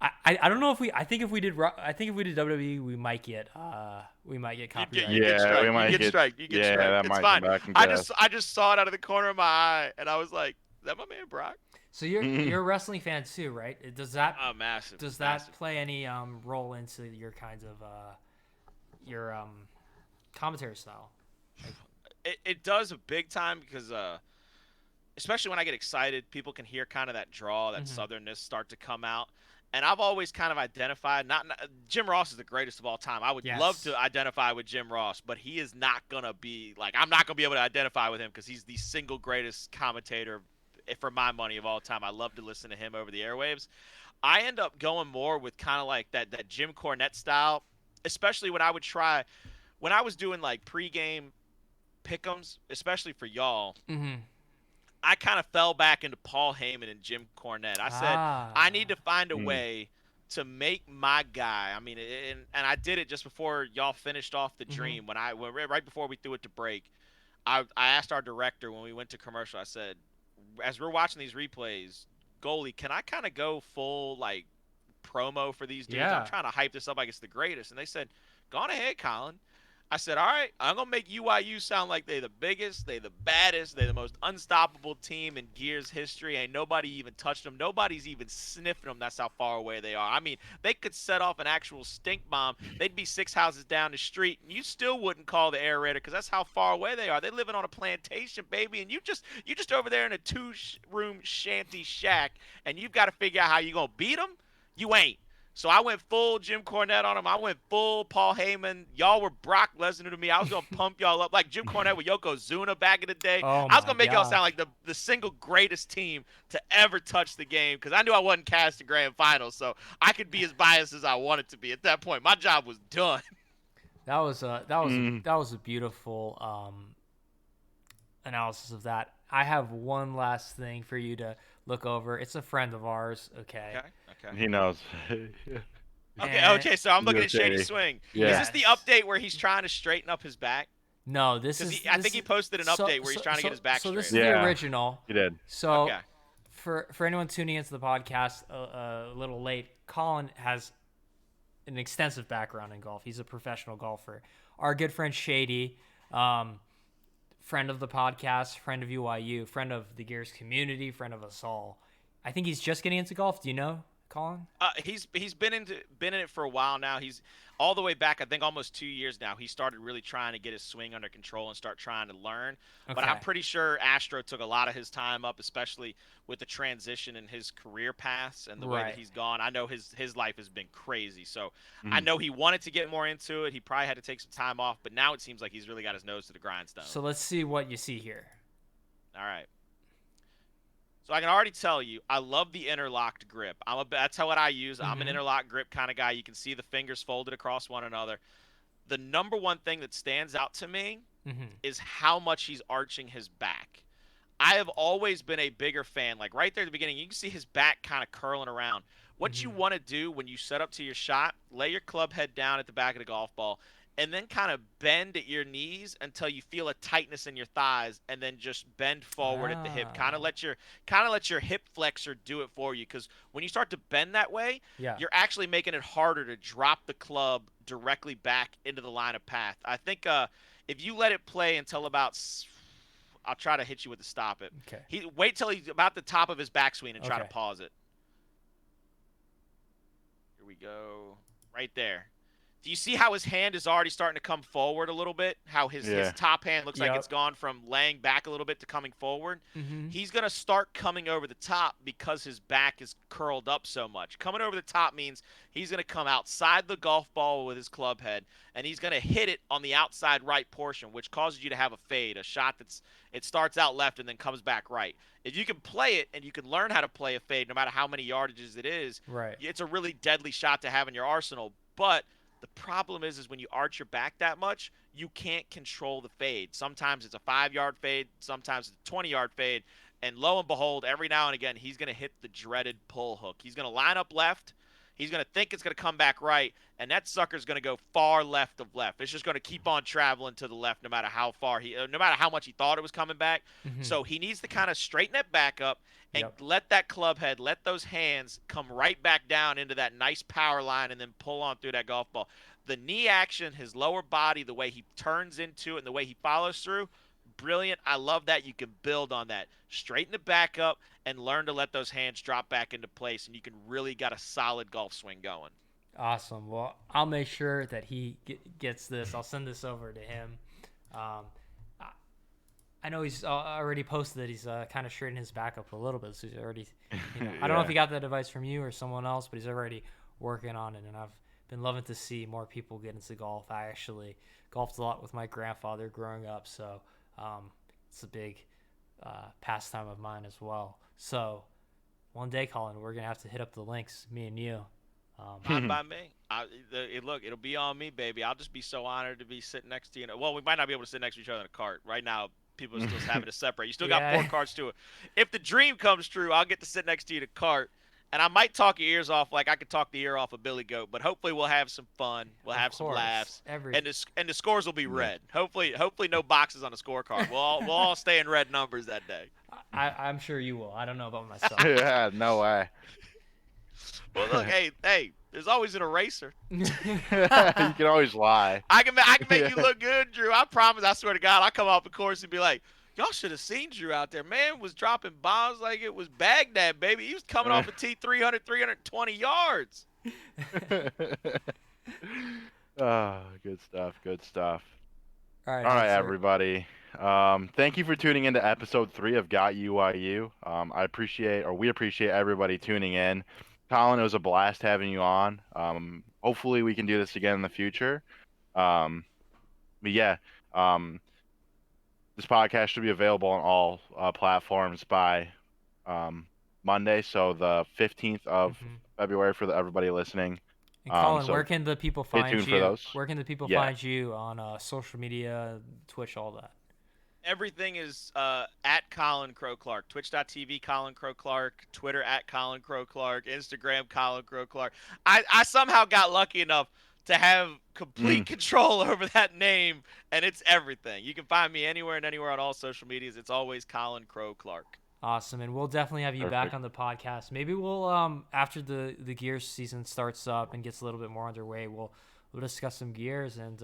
I don't know if we. I think if we did WWE, we might get copyright. You get strike. That it's might fine. come back and I just saw it out of the corner of my eye, and I was like, "Is that my man Brock?" So you're a wrestling fan too, right? Does that massive? Does that play any role into your kinds of your commentary style? It does a big time because especially when I get excited, people can hear kind of that draw, that southernness start to come out. And I've always kind of identified, not Jim Ross is the greatest of all time. I would love to identify with Jim Ross, but he is not going to be, like, I'm not going to be able to identify with him because he's the single greatest commentator, for my money, of all time. I love to listen to him over the airwaves. I end up going more with kind of like that Jim Cornette style, especially when I was doing like pregame pick'ems, especially for y'all. I kind of fell back into Paul Heyman and Jim Cornette. I said, I need to find a way to make my guy. I mean, and I did it just before y'all finished off the dream. When right before we threw it to break, I asked our director when we went to commercial. I said, as we're watching these replays, goalie, can I kind of go full like promo for these dudes? Yeah. I'm trying to hype this up like it's the greatest. And they said, go on ahead, Colin. I said, all right, I'm going to make UYU sound like they the biggest, they the baddest, they the most unstoppable team in Gears history. Ain't nobody even touched them. Nobody's even sniffing them. That's how far away they are. I mean, they could set off an actual stink bomb. They'd be 6 houses down the street, and you still wouldn't call the aerator because that's how far away they are. They're living on a plantation, baby, and you just over there in a 2-room shanty shack, and you've got to figure out how you going to beat them? You ain't. So I went full Jim Cornette on him. I went full Paul Heyman. Y'all were Brock Lesnar to me. I was going to pump y'all up like Jim Cornette with Yokozuna back in the day. I was going to make y'all sound like the single greatest team to ever touch the game because I knew I wasn't cast in grand finals, so I could be as biased as I wanted to be at that point. My job was done. That was a beautiful analysis of that. I have one last thing for you to look over. It's a friend of ours, okay? Okay. He knows. Okay, so I'm looking at Shady Swing. Yeah. Is this the update where he's trying to straighten up his back? No, I think he posted an update where he's trying to get his back straight. So this is the original. He did. So for anyone tuning into the podcast a little late, Colin has an extensive background in golf. He's a professional golfer. Our good friend Shady, friend of the podcast, friend of UYU, friend of the Gears community, friend of us all. I think he's just getting into golf. Do you know, Colin? He's been in it for a while now. He's all the way back, I think almost 2 years now. He started really trying to get his swing under control and start trying to learn. Okay. But I'm pretty sure Astro took a lot of his time up, especially with the transition in his career paths and the way that he's gone. I know his life has been crazy. So I know he wanted to get more into it. He probably had to take some time off, but now it seems like he's really got his nose to the grindstone. So let's see what you see here. All right. So I can already tell you, I love the interlocked grip. That's what I use. I'm an interlock grip kind of guy. You can see the fingers folded across one another. The number one thing that stands out to me is how much he's arching his back. I have always been a bigger fan. Like right there at the beginning, you can see his back kind of curling around. What you want to do when you set up to your shot, lay your club head down at the back of the golf ball and then kind of bend at your knees until you feel a tightness in your thighs, and then just bend forward at the hip. Kind of Ah. let your hip flexor do it for you, because when you start to bend that way, Yeah. you're actually making it harder to drop the club directly back into the line of path. I think if you let it play until about I'll try to hit you with the stop it. Okay. Wait till he's about the top of his backswing and try to Okay. pause it. Here we go. Right there. Do you see how his hand is already starting to come forward a little bit? How his Yeah. top hand looks like Yep. it's gone from laying back a little bit to coming forward? Mm-hmm. He's going to start coming over the top because his back is curled up so much. Coming over the top means he's going to come outside the golf ball with his club head, and he's going to hit it on the outside right portion, which causes you to have a fade, a shot it starts out left and then comes back right. If you can play it and you can learn how to play a fade, no matter how many yardages it is, Right. it's a really deadly shot to have in your arsenal. But the problem is when you arch your back that much, you can't control the fade. Sometimes it's a 5-yard fade, sometimes it's a 20-yard fade, and lo and behold, every now and again, he's going to hit the dreaded pull hook. He's going to line up left. He's going to think it's going to come back right, and that sucker's going to go far left of left. It's just going to keep on traveling to the left no matter how much he thought it was coming back. Mm-hmm. So he needs to kind of straighten that back up and Yep. let that club head, let those hands come right back down into that nice power line and then pull on through that golf ball. The knee action, his lower body, the way he turns into it and the way he follows through, brilliant. I love that. You can build on that. Straighten it back up and learn to let those hands drop back into place, and you can really got a solid golf swing going. Awesome. Well, I'll make sure that he gets this. I'll send this over to him. I know he's already posted that he's kind of straightened his back up a little bit. So he's already, I don't know if he got that advice from you or someone else, but he's already working on it. And I've been loving to see more people get into golf. I actually golfed a lot with my grandfather growing up, so it's a big pastime of mine as well. So one day, Colin, we're gonna have to hit up the links, me and you. Fine by me. Look, it'll be on me, baby. I'll just be so honored to be sitting next to you. Well, we might not be able to sit next to each other in a cart right now. People are still having to separate. You still got Yeah. 4 carts to it. If the dream comes true, I'll get to sit next to you in a cart, and I might talk your ears off like I could talk the ear off a billy goat. But hopefully, we'll have some fun. We'll Of have some course. laughs, Every and the scores will be red. Hopefully, no boxes on the scorecard. We'll all stay in red numbers that day. I'm sure you will. I don't know about myself. Yeah, no way. Well, look, hey, there's always an eraser. You can always lie. I can make you look good, Drew. I promise. I swear to God, I'll come off the course and be like, y'all should have seen Drew out there. Man was dropping bombs like it was Baghdad, baby. He was coming off a tee 320 yards. Oh, good stuff. Good stuff. All right, All right, sir. everybody. Thank you for tuning into episode 3 of Got UYU. We appreciate everybody tuning in. Colin, it was a blast having you on. Hopefully we can do this again in the future. But yeah, this podcast should be available on all platforms by Monday, so the 15th of February for everybody listening. And Colin, so where can the people stay find tuned you? for those. Where can the people Yeah. find you on social media, Twitch, all that? Everything is at Colin Crow Clarke. Twitch.tv Colin Crow Clarke. Twitter at Colin Crow Clarke. Instagram Colin Crow Clarke. I somehow got lucky enough to have complete control over that name, and it's everything. You can find me anywhere and anywhere on all social medias. It's always Colin Crow Clarke. Awesome, and we'll definitely have you back on the podcast. Maybe we'll after the Gears season starts up and gets a little bit more underway, we'll discuss some Gears and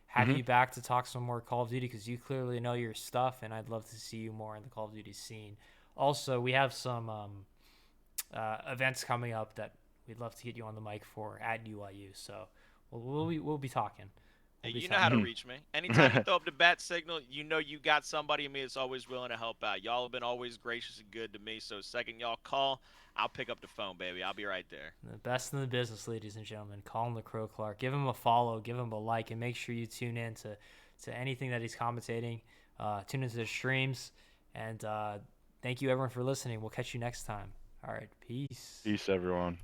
have you back to talk some more Call of Duty, because you clearly know your stuff, and I'd love to see you more in the Call of Duty scene. Also, we have some events coming up that we'd love to get you on the mic for at UYU. So we'll be talking. You know how to reach me. Anytime you throw up the bat signal, you know you got somebody in me that's always willing to help out. Y'all have been always gracious and good to me, so second y'all call, I'll pick up the phone, baby. I'll be right there. The best in the business, ladies and gentlemen. Colin the Crow Clarke. Give him a follow, give him a like, and make sure you tune in to anything that he's commentating. Tune into the streams, and thank you, everyone, for listening. We'll catch you next time. All right, peace. Peace, everyone.